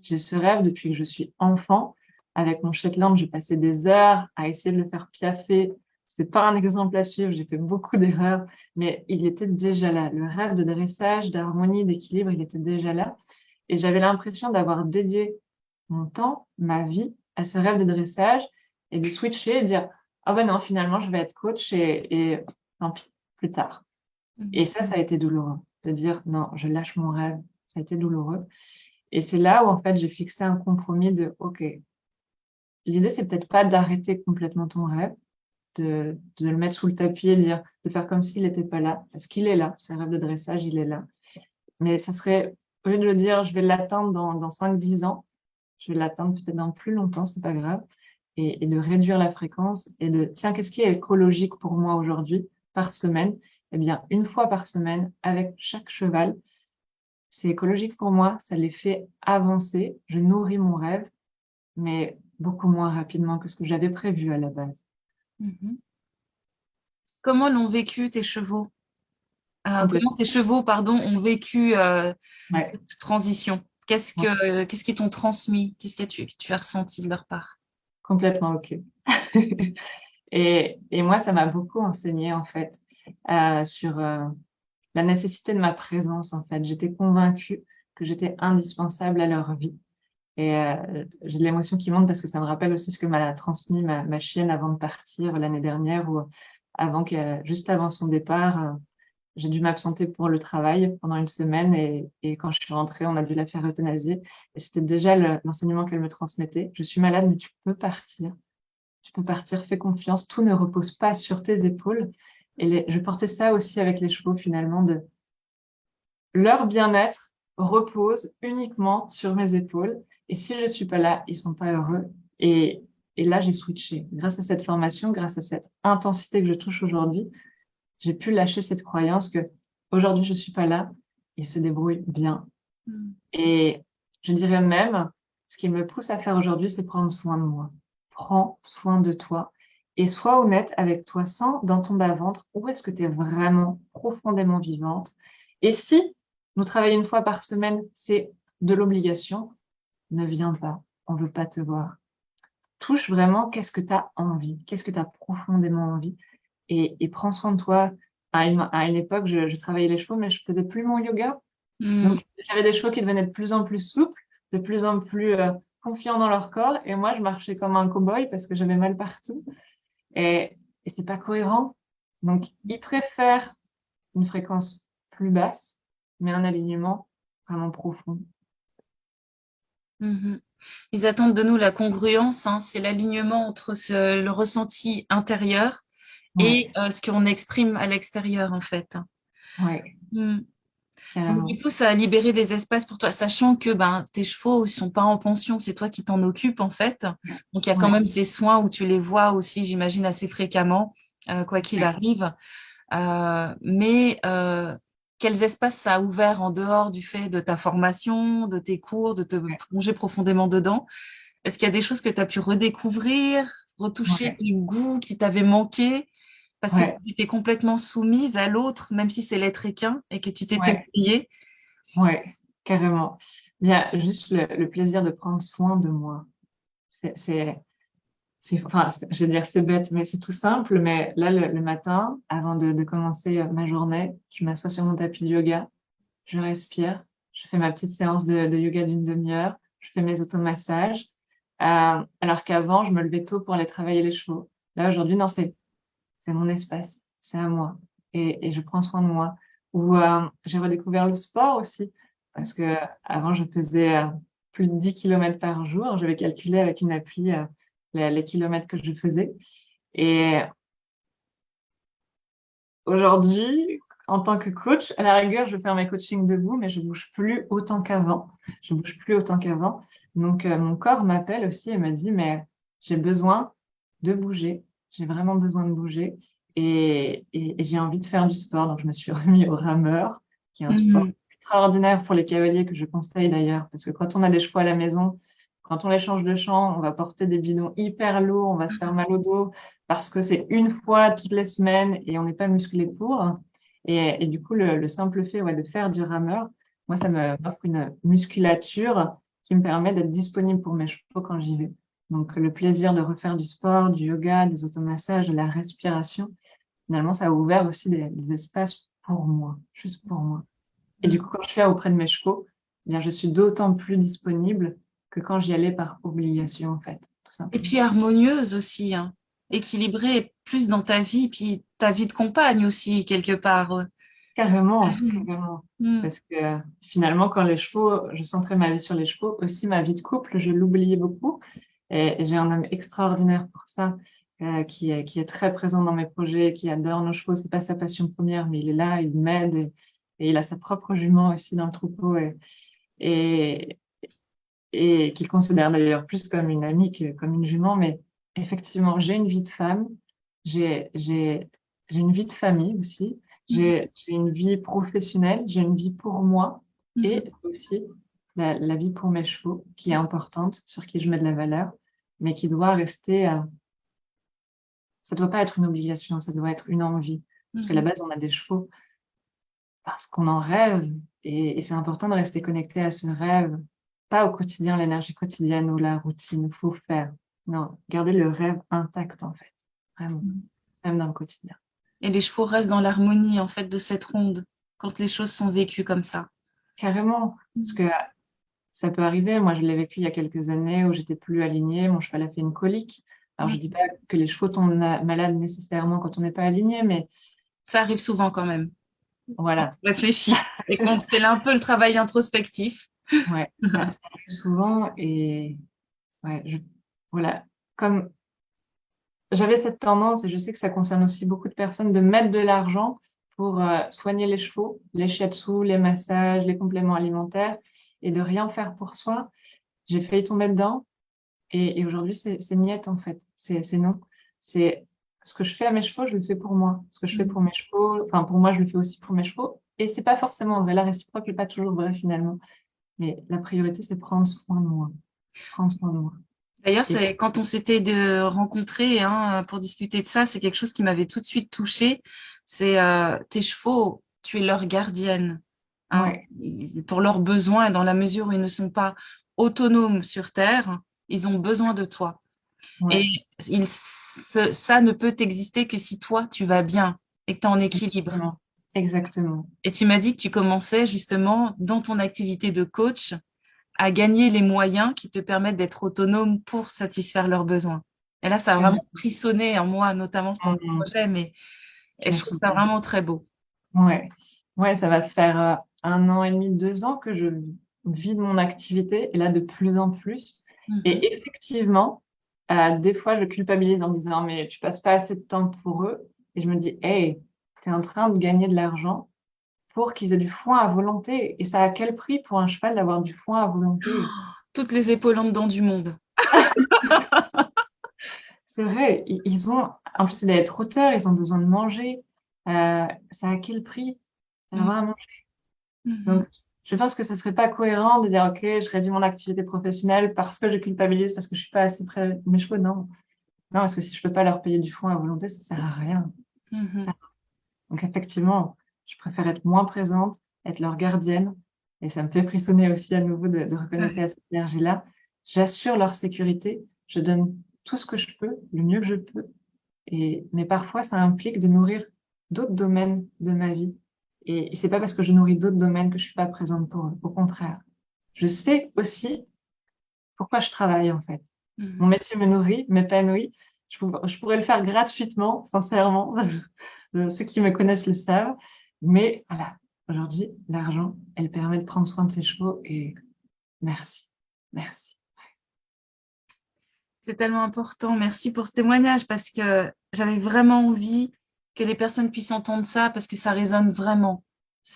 J'ai ce rêve depuis que je suis enfant. Avec mon Shetland, j'ai passé des heures à essayer de le faire piaffer. C'est pas un exemple à suivre, j'ai fait beaucoup d'erreurs, mais il était déjà là. Le rêve de dressage, d'harmonie, d'équilibre, il était déjà là. Et j'avais l'impression d'avoir dédié mon temps, ma vie, à ce rêve de dressage et de switcher et de dire, ah ben non, finalement, je vais être coach et tant pis, plus tard. Et Mhm. ça a été douloureux. De dire, non, je lâche mon rêve. Ça a été douloureux. Et c'est là où, en fait, j'ai fixé un compromis de, OK, l'idée, c'est peut-être pas d'arrêter complètement ton rêve, de le mettre sous le tapis et dire, de faire comme s'il n'était pas là, parce qu'il est là. Ce rêve de dressage, il est là. Mais ça serait, au lieu de le dire, je vais l'atteindre dans 5-10 ans, je vais l'atteindre peut-être dans plus longtemps, c'est pas grave. Et de réduire la fréquence et de, tiens, qu'est-ce qui est écologique pour moi aujourd'hui, par semaine? Eh bien, une fois par semaine, avec chaque cheval, c'est écologique pour moi, ça les fait avancer, je nourris mon rêve, mais beaucoup moins rapidement que ce que j'avais prévu à la base. Mhm. Comment l'ont vécu tes chevaux? Comment tes Complètement. chevaux, pardon, ont vécu Ouais, cette transition? ouais, Qu'est-ce qu'ils t'ont transmis? Qu'est-ce que tu as ressenti de leur part? complètement OK. Et moi, ça m'a beaucoup enseigné, en fait, sur la nécessité de ma présence, en fait. J'étais convaincue que j'étais indispensable à leur vie. Et j'ai de l'émotion qui monte parce que ça me rappelle aussi ce que m'a transmis ma chienne avant de partir l'année dernière, ou juste avant son départ, j'ai dû m'absenter pour le travail pendant une semaine et quand je suis rentrée, on a dû la faire euthanasier. Et c'était déjà l'enseignement qu'elle me transmettait. Je suis malade, mais tu peux partir. Tu peux partir, fais confiance. Tout ne repose pas sur tes épaules. Et je portais ça aussi avec les chevaux finalement, de leur bien-être repose uniquement sur mes épaules. Et si je suis pas là, ils sont pas heureux. Et, et là, j'ai switché. Grâce à cette formation, grâce à cette intensité que je touche aujourd'hui, j'ai pu lâcher cette croyance que aujourd'hui, je suis pas là, ils se débrouillent bien. Mm. Et je dirais même, ce qui me pousse à faire aujourd'hui, c'est prendre soin de moi. Prends soin de toi et sois honnête avec toi, sans dans ton bas-ventre, où est-ce que tu es vraiment profondément vivante. Et si nous travaillons une fois par semaine, c'est de l'obligation, ne viens pas, on veut pas te voir. Touche vraiment qu'est-ce que tu as envie, qu'est-ce que tu as profondément envie et prends soin de toi. À une époque, je travaillais les chevaux, mais je faisais plus mon yoga. Mm. Donc, j'avais des chevaux qui devenaient de plus en plus souples, de plus en plus confiants dans leur corps. Et moi, je marchais comme un cow-boy parce que j'avais mal partout. Et c'est pas cohérent. Donc, ils préfèrent une fréquence plus basse, mais un alignement vraiment profond. Mhm. Ils attendent de nous la congruence, hein, c'est l'alignement entre le ressenti intérieur Ouais, et ce qu'on exprime à l'extérieur, en fait. ouais, Mm. Donc, du carrément. coup, ça a libéré des espaces pour toi, sachant que ben, tes chevaux, ils sont pas en pension, c'est toi qui t'en occupes, en fait. Donc, il y a quand Ouais, même ces soins où tu les vois aussi, j'imagine, assez fréquemment, quoi qu'il ouais, arrive. Mais quels espaces ça a ouvert en dehors du fait de ta formation, de tes cours, de te plonger profondément dedans? Est-ce qu'il y a des choses que tu as pu redécouvrir, retoucher ouais, tes goûts qui t'avaient manqué parce que tu ouais, étais complètement soumise à l'autre, même si c'est l'être équin, et que tu t'étais ouais, oubliée? ouais, carrément. Il y a juste le plaisir de prendre soin de moi. C'est, c'est, enfin, je veux dire, c'est bête, mais c'est tout simple. Mais là, le matin, avant de commencer ma journée, je m'assois sur mon tapis de yoga, je respire, je fais ma petite séance de yoga d'une demi-heure, je fais mes automassages. Alors qu'avant, je me levais tôt pour aller travailler les chevaux. Là, aujourd'hui, non, c'est mon espace, c'est à moi. Et je prends soin de moi. Ou j'ai redécouvert le sport aussi, parce que avant, je faisais plus de 10 kilomètres par jour. J'avais calculé avec une appli les kilomètres que je faisais. Et aujourd'hui, en tant que coach, à la rigueur, je fais mes coachings debout, mais je bouge plus autant qu'avant. Je bouge plus autant qu'avant. Donc, mon corps m'appelle aussi et me dit, mais j'ai besoin de bouger. J'ai vraiment besoin de bouger. Et j'ai envie de faire du sport. Donc, je me suis remis au rameur, qui est un sport Mhm. extraordinaire pour les cavaliers que je conseille d'ailleurs. Parce que quand on a des chevaux à la maison, quand on les change de champ, on va porter des bidons hyper lourds, on va se faire mal au dos parce que c'est une fois toutes les semaines et on n'est pas musclé pour. Et du coup, le simple fait de faire du rameur, moi, ça m'offre une musculature qui me permet d'être disponible pour mes chevaux quand j'y vais. Donc, le plaisir de refaire du sport, du yoga, des automassages, de la respiration, finalement, ça a ouvert aussi des espaces pour moi, juste pour moi. Et du coup, quand je fais auprès de mes chevaux, eh bien, je suis d'autant plus disponible que quand j'y allais par obligation, en fait, tout Et simplement. puis harmonieuse aussi, hein. Équilibrée plus dans ta vie, puis ta vie de compagne aussi, quelque part. Carrément, J'imagine. carrément. Mm. Parce que finalement, quand les chevaux, je centrais ma vie sur les chevaux, aussi ma vie de couple, je l'oubliais beaucoup. Et j'ai un homme extraordinaire pour ça, qui est très présent dans mes projets, qui adore nos chevaux. C'est pas sa passion première, mais il est là, il m'aide et il a sa propre jument aussi dans le troupeau et, et qu'il considère d'ailleurs plus comme une amie que comme une jument. Mais effectivement, j'ai une vie de femme, j'ai une vie de famille aussi, Mhm. j'ai une vie professionnelle, j'ai une vie pour moi Mhm. et aussi la vie pour mes chevaux, qui est importante, sur qui je mets de la valeur, mais qui doit rester, ça doit pas être une obligation, ça doit être une envie. Parce qu'à la Mhm. base, on a des chevaux parce qu'on en rêve et c'est important de rester connecté à ce rêve, pas au quotidien, l'énergie quotidienne ou la routine, il faut faire. Non, garder le rêve intact en fait, vraiment, Mhm. même dans le quotidien. Et les chevaux restent dans l'harmonie, en fait, de cette ronde, quand les choses sont vécues comme ça. Carrément, parce que ça peut arriver, moi je l'ai vécu il y a quelques années où j'étais plus alignée, mon cheval a fait une colique. Alors je dis Mhm. pas que les chevaux tombent malades nécessairement quand on n'est pas aligné, mais Ça arrive souvent quand même. voilà, Réfléchis. Et qu'on fait un peu le travail introspectif. ouais, ça arrive souvent et ouais, voilà, comme j'avais cette tendance, et je sais que ça concerne aussi beaucoup de personnes, de mettre de l'argent pour soigner les chevaux, les shiatsu, les massages, les compléments alimentaires, et de rien faire pour soi. J'ai failli tomber dedans, et aujourd'hui, c'est niette, en fait. C'est non. C'est ce que je fais à mes chevaux, je le fais pour moi. Ce que je fais pour mes chevaux, enfin, pour moi, je le fais aussi pour mes chevaux. Et c'est pas forcément vrai. La réciproque n'est pas toujours vraie, finalement. Mais la priorité, c'est prendre soin de moi. Prendre soin de moi. D'ailleurs, Et c'est quand on s'était rencontrés hein, pour discuter de ça, c'est quelque chose qui m'avait tout de suite touchée. C'est tes chevaux, tu es leur gardienne, hein. ouais, Pour leurs besoins, et dans la mesure où ils ne sont pas autonomes sur Terre, ils ont besoin de toi. Et ouais, ça ne peut exister que si toi, tu vas bien et que tu es en équilibre. exactement. Exactement. Et tu m'as dit que tu commençais justement dans ton activité de coach à gagner les moyens qui te permettent d'être autonome pour satisfaire leurs besoins. Et là, ça a vraiment frissonné en moi, notamment dans le Carrément. projet, mais et je trouve ça Super. vraiment très beau. Ouais. Ouais, ça va faire 1 an et demi, 2 ans que je vis de mon activité et là de plus en plus. Mhm. Et effectivement, des fois je culpabilise en me disant mais tu passes pas assez de temps pour eux. Et je me dis hey, t'es en train de gagner de l'argent pour qu'ils aient du foin à volonté. Et ça a quel prix pour un cheval d'avoir du foin à volonté? Toutes les épaulantes dents du monde. C'est vrai, ils ont, en plus d'aller être auteurs, ils ont besoin de manger. Ça a quel prix? Mhm. D'avoir à manger. Mhm. Donc, je pense que ce serait pas cohérent de dire, OK, je réduis mon activité professionnelle parce que je culpabilise, parce que je suis pas assez près de mes chevaux. Non. Non, parce que si je peux pas leur payer du foin à volonté, ça sert à rien. Mhm. Ça- Donc, effectivement, je préfère être moins présente, être leur gardienne. Et ça me fait frissonner aussi à nouveau de reconnecter Ouais. à cette énergie-là. J'assure leur sécurité. Je donne tout ce que je peux, le mieux que je peux. Mais parfois, ça implique de nourrir d'autres domaines de ma vie. Et c'est pas parce que je nourris d'autres domaines que je suis pas présente pour eux. Au contraire. Je sais aussi pourquoi je travaille, en fait. Mon Mhm. métier me nourrit, m'épanouit. Je pourrais le faire gratuitement, sincèrement. Ceux qui me connaissent le savent. Mais voilà, aujourd'hui, l'argent, elle permet de prendre soin de ses chevaux et merci. Merci. C'est tellement important. Merci pour ce témoignage parce que j'avais vraiment envie que les personnes puissent entendre ça parce que ça résonne vraiment.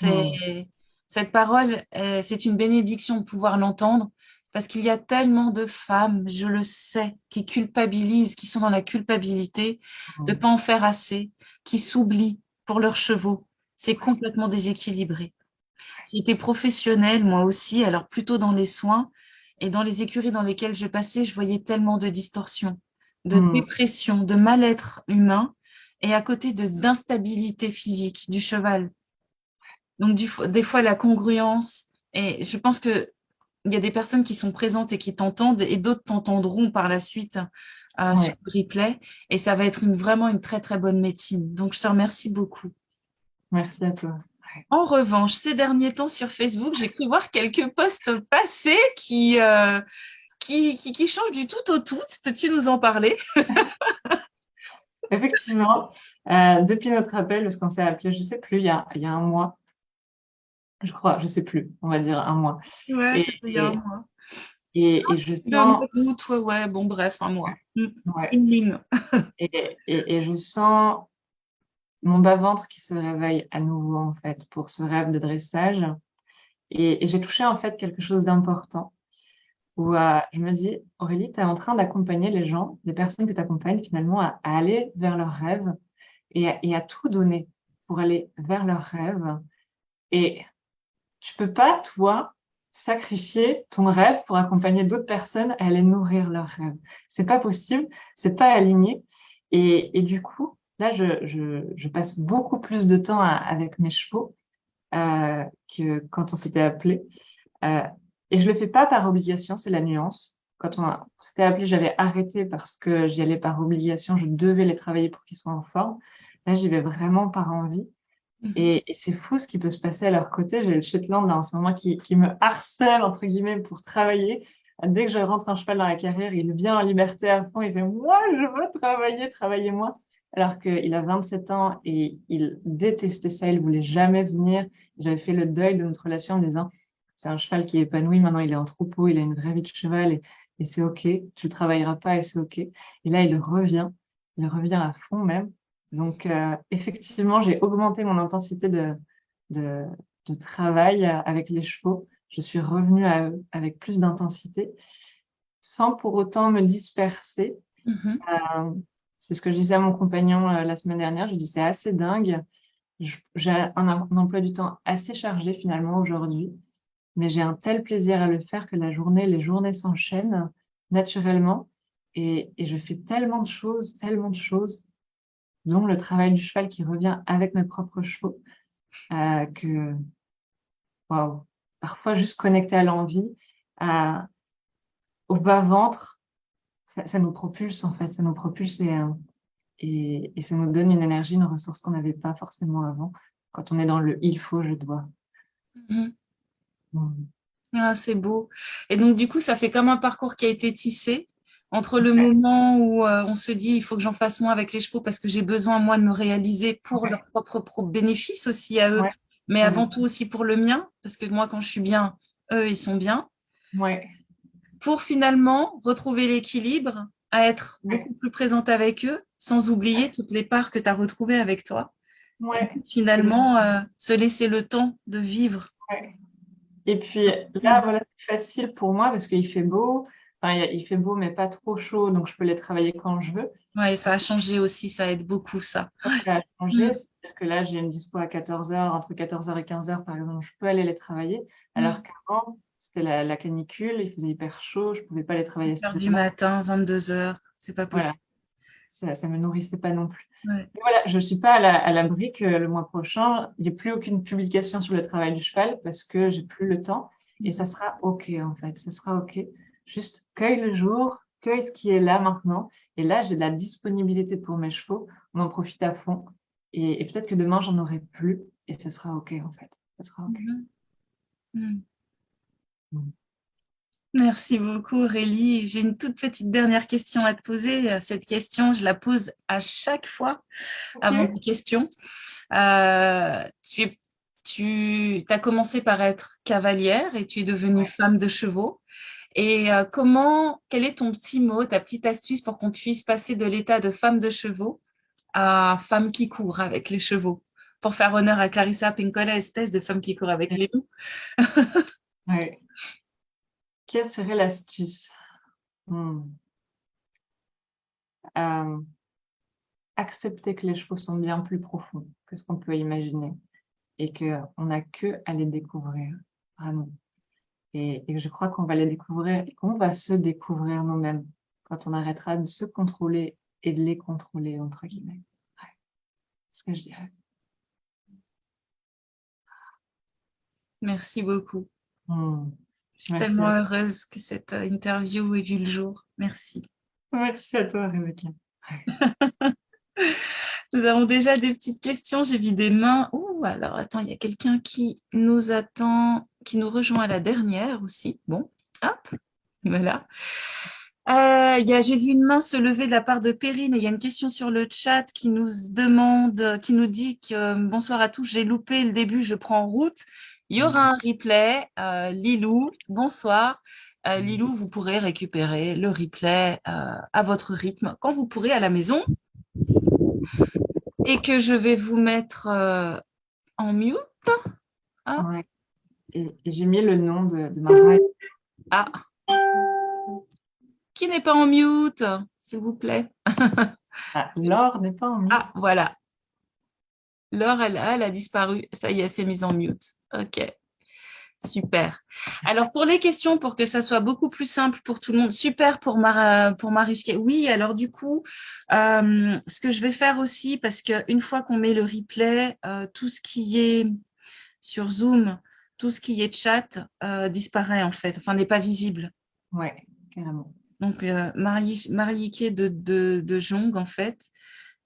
Hmm. C'est cette parole, c'est une bénédiction de pouvoir l'entendre parce qu'il y a tellement de femmes, je le sais, qui culpabilisent, qui sont dans la culpabilité de Hmm. pas en faire assez, qui s'oublient pour leurs chevaux. C'est complètement déséquilibré. J'étais professionnelle, moi aussi, alors plutôt dans les soins. Et dans les écuries dans lesquelles je passais, je voyais tellement de distorsions, de Hmm. dépression, de mal-être humain, et à côté d'instabilité physique du cheval. Donc, des fois, la congruence, et je pense que il y a des personnes qui sont présentes et qui t'entendent, et d'autres t'entendront par la suite sur Ouais. le replay, et ça va être vraiment une très, très bonne médecine. Donc, je te remercie beaucoup. Merci à toi. En revanche, ces derniers temps sur Facebook, j'ai cru voir quelques posts passés qui changent du tout au tout. Peux-tu nous en parler? Effectivement, depuis notre appel, parce qu'on s'est appelé, je sais plus, il y a un mois, je crois, je sais plus, on va dire un mois. Ouais, Et, c'était il y a un et, mois. et je Le mois sens, d'août, ouais, ouais, bon, bref, un mois. ouais, Une ligne. et je sens mon bas-ventre qui se réveille à nouveau, en fait, pour ce rêve de dressage. Et j'ai touché, en fait, quelque chose d'important, où je me dis, Aurélie, tu es en train d'accompagner les gens, les personnes que tu accompagnes, finalement, à aller vers leurs rêves et à tout donner pour aller vers leurs rêves. Et tu peux pas, toi, sacrifier ton rêve pour accompagner d'autres personnes à aller nourrir leurs rêves. C'est pas possible, c'est pas aligné. Et du coup, là, je passe beaucoup plus de temps avec mes chevaux que quand on s'était appelé. Euh, et je le fais pas par obligation, c'est la nuance. Quand on s'était appelé, j'avais arrêté parce que j'y allais par obligation, je devais les travailler pour qu'ils soient en forme. Là, j'y vais vraiment par envie. Et c'est fou ce qui peut se passer à leur côté. J'ai le Shetland là en ce moment qui me harcèle entre guillemets pour travailler. Dès que je rentre un cheval dans la carrière, il vient en liberté à fond. Il fait moi, je veux travailler, travaillez-moi. Alors qu'il a 27 ans et il détestait ça. Il voulait jamais venir. J'avais fait le deuil de notre relation en me disant c'est un cheval qui est épanoui. Maintenant, il est en troupeau. Il a une vraie vie de cheval et c'est OK. Tu ne travailleras pas et c'est OK. Et là, il revient. Il revient à fond même. Donc, effectivement, j'ai augmenté mon intensité de, de travail avec les chevaux. Je suis revenue à eux avec plus d'intensité, sans pour autant me disperser. Mhm. Euh, c'est ce que je disais à mon compagnon la semaine dernière. Je dis, c'est assez dingue. J'ai un emploi du temps assez chargé finalement aujourd'hui, mais j'ai un tel plaisir à le faire que les journées s'enchaînent naturellement. Et je fais tellement de choses dont le travail du cheval qui revient avec mes propres chevaux, que waouh, parfois juste connecté à l'envie, à, au bas-ventre, ça nous propulse en fait, ça nous propulse et ça nous donne une énergie, une ressource qu'on n'avait pas forcément avant, quand on est dans le il faut, je dois. Mhm. Mm. Ah, c'est beau. Et donc, du coup, ça fait comme un parcours qui a été tissé entre le moment où on se dit il faut que j'en fasse moins avec les chevaux parce que j'ai besoin, moi, de me réaliser pour Ouais, leur propre bénéfice aussi à eux, ouais, mais avant tout aussi pour le mien, parce que moi, quand je suis bien, eux, ils sont bien, Ouais, pour finalement retrouver l'équilibre, à être ouais, beaucoup plus présente avec eux, sans oublier toutes les parts que tu as retrouvées avec toi. Et ouais. finalement, se laisser le temps de vivre. Ouais. Et puis là, voilà, c'est facile pour moi parce qu'il fait beau. Enfin, il fait beau, mais pas trop chaud, donc je peux les travailler quand je veux. Ouais, ça a changé aussi, ça aide beaucoup, ça. Ça a Mm, changé, c'est-à-dire que là, j'ai une dispo à 14 heures, entre 14 heures et 15 heures, par exemple, je peux aller les travailler. Alors mm. qu'avant, c'était la canicule, il faisait hyper chaud, je pouvais pas les travailler à 7 heures cette du heure-là. matin, 22 heures, c'est pas Voilà, possible. ça me nourrissait pas non plus. Ouais. Mais voilà, je suis pas à l'abri que le mois prochain, il n'y ait plus aucune publication sur le travail du cheval parce que j'ai plus le temps. Et ça sera OK, en fait. Ça sera OK. Juste cueille le jour, cueille ce qui est là maintenant. Et là, j'ai de la disponibilité pour mes chevaux. On en profite à fond. Et peut-être que demain, j'en aurai plus. Et ça sera OK, en fait. Ça sera OK. Mhm. Mm. Mm. Merci beaucoup, Aurélie. J'ai une toute petite dernière question à te poser. Cette question, je la pose à chaque fois avant OK. tes questions. Tu as commencé par être cavalière et tu es devenue Ouais. femme de chevaux. Et quel est ton petit mot, ta petite astuce pour qu'on puisse passer de l'état de femme de chevaux à femme qui court avec les chevaux? Pour faire honneur à Clarissa Pinkola Estés de Femme qui court avec les loups. Ouais. Quelle serait l'astuce? Hmm. Euh, Accepter que les chevaux sont bien plus profonds que ce qu'on peut imaginer. Et qu'on n'a que à les découvrir, vraiment. Et je crois qu'on va les découvrir et qu'on va se découvrir nous-mêmes quand on arrêtera de se contrôler et de les contrôler, entre guillemets. Ouais, c'est ce que je dirais. Merci beaucoup. Hmm. Je suis Merci tellement à, heureuse que cette interview ait vu le jour. Merci. merci à toi, Rebecca. Ouais. Nous avons déjà des petites questions. J'ai vu des mains. Ouh, alors attends, il y a quelqu'un qui nous attend, qui nous rejoint à la dernière aussi. Bon, hop, voilà. J'ai vu une main se lever de la part de Perrine et il y a une question sur le chat qui nous demande, qui nous dit que bonsoir à tous, j'ai loupé le début, je prends en route. Il y aura un replay. Lilou, bonsoir. Lilou, vous pourrez récupérer le replay à votre rythme quand vous pourrez à la maison et que je vais vous mettre en mute. Ah, Ouais. Et j'ai mis le nom de ma raille. ah, qui n'est pas en mute, s'il vous plaît. Ah, Laure n'est pas en mute. Ah, voilà. Laure, elle a disparu. Ça y est, elle s'est mise en mute. OK, super. Alors, pour les questions, pour que ça soit beaucoup plus simple pour tout le monde, super pour Marie. Oui, alors du coup, ce que je vais faire aussi, parce qu'une fois qu'on met le replay, tout ce qui est sur Zoom, tout ce qui est chat disparaît en fait, enfin n'est pas visible. Ouais, carrément. Donc, Marie de Jong, en fait,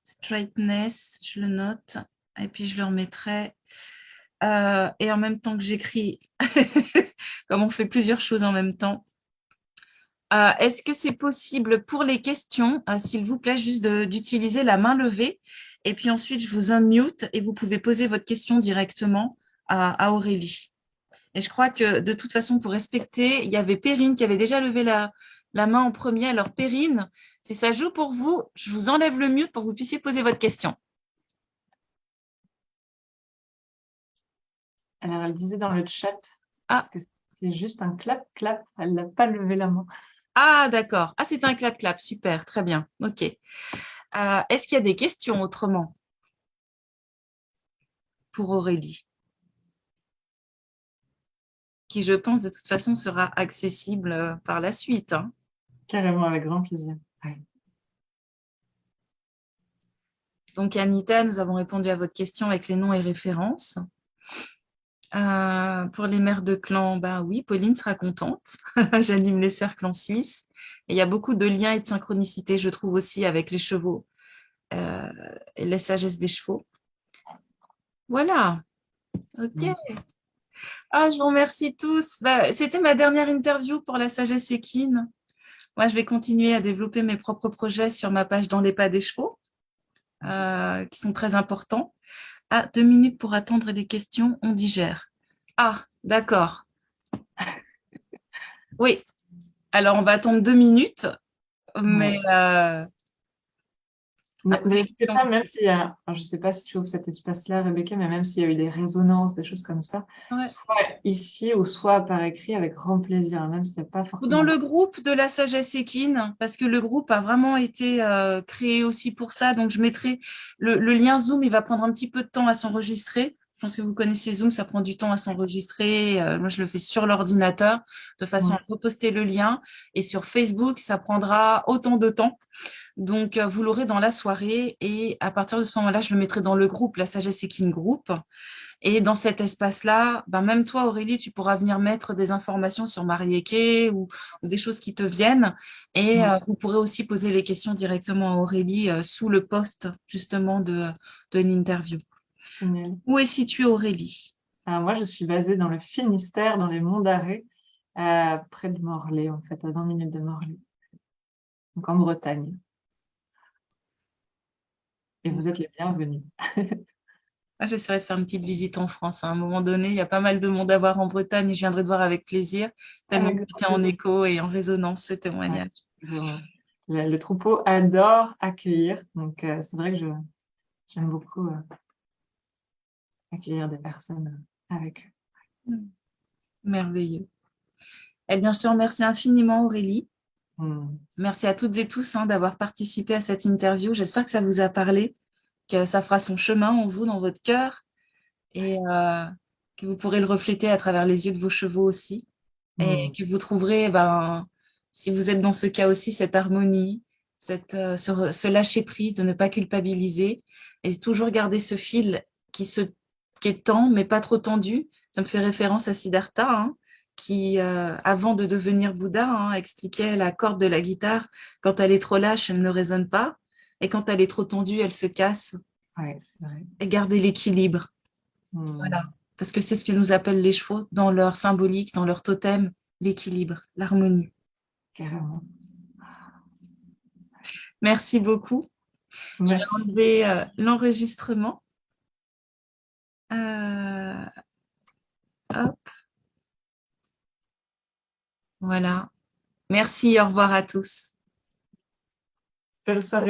straightness, je le note, et puis je le remettrai. Et en même temps que j'écris, comme on fait plusieurs choses en même temps, est-ce que c'est possible pour les questions, s'il vous plaît, juste d'utiliser la main levée, et puis ensuite je vous unmute et vous pouvez poser votre question directement à Aurélie. Et je crois que de toute façon, pour respecter, il y avait Perrine qui avait déjà levé la main en premier. Alors Perrine, si ça joue pour vous, je vous enlève le mute pour que vous puissiez poser votre question. Alors, elle disait dans le chat Ah, que c'était juste un clap-clap. Elle n'a pas levé la main. ah d'accord. Ah, c'est un clap-clap. Super, très bien. OK. Est-ce qu'il y a des questions autrement pour Aurélie, qui, je pense, de toute façon, sera accessible par la suite, hein. Carrément, avec grand plaisir. Ouais. Donc, Anita, nous avons répondu à votre question avec les noms et références. Pour les mères de clan, bah oui, Pauline sera contente. J'anime les cercles en Suisse. Et il y a beaucoup de liens et de synchronicité, je trouve aussi, avec les chevaux euh, et la sagesse des chevaux. Voilà. OK. Mm. Ah, je vous remercie tous. Bah, c'était ma dernière interview pour la sagesse équine. Moi, je vais continuer à développer mes propres projets sur ma page Dans les pas des chevaux, qui sont très importants. Ah, 2 minutes pour attendre les questions, on digère. Ah, d'accord. Oui, alors on va attendre 2 minutes, mais Ouais. après, N'hésitez pas, même s'il y a, alors, je ne sais pas si tu ouvres cet espace-là, Rebecca, mais même s'il y a eu des résonances, des choses comme ça, ouais. soit ici ou soit par écrit, avec grand plaisir, même s'il n'y a pas Ou dans forcément. le groupe de la sagesse équine, parce que le groupe a vraiment été créé aussi pour ça. Donc, je mettrai le lien Zoom, il va prendre un petit peu de temps à s'enregistrer. Je pense que vous connaissez Zoom, ça prend du temps à s'enregistrer. Moi, je le fais sur l'ordinateur de façon Ouais. à reposter le lien. Et sur Facebook, ça prendra autant de temps. Donc, vous l'aurez dans la soirée. Et à partir de ce moment-là, je le mettrai dans le groupe, la sagesse équine groupe. Et dans cet espace-là, ben même toi, Aurélie, tu pourras venir mettre des informations sur Marieke ou des choses qui te viennent. Et Ouais. vous pourrez aussi poser les questions directement à Aurélie sous le post justement de l'interview. Génial. Où est située Aurélie? Alors, moi, je suis basée dans le Finistère, dans les Monts d'Arrée, près de Morlaix, en fait, à 20 minutes de Morlaix, donc en Bretagne. Et vous êtes les bienvenus. Ah, j'essaierai de faire une petite visite en France. À un moment donné, il y a pas mal de monde à voir en Bretagne et je viendrai te voir avec plaisir, tellement que Avec grand c'était en plaisir. écho et en résonance ce Ouais, témoignage. vraiment. Le troupeau adore accueillir, donc c'est vrai que j'aime beaucoup accueillir des personnes avec eux. Merveilleux. Eh bien, je te remercie infiniment, Aurélie. Hmm. Merci à toutes et tous d'avoir participé à cette interview. J'espère que ça vous a parlé, que ça fera son chemin en vous, dans votre cœur, et que vous pourrez le refléter à travers les yeux de vos chevaux aussi, et Hmm. que vous trouverez, ben, si vous êtes dans ce cas aussi, cette harmonie, ce lâcher prise, de ne pas culpabiliser, et toujours garder ce fil qui est tend, mais pas trop tendu. Ça me fait référence à Siddhartha, qui, avant de devenir Bouddha, expliquait la corde de la guitare. Quand elle est trop lâche, elle ne résonne pas. Et quand elle est trop tendue, elle se casse. Ouais, c'est vrai. Et garder l'équilibre. Voilà. Hmm. Parce que c'est ce que nous appellent les chevaux dans leur symbolique, dans leur totem, l'équilibre, l'harmonie. Carrément. Merci beaucoup. Je vais Merci. enlever l'enregistrement. Euh, hop, voilà. Merci, au revoir à tous. Belle soirée.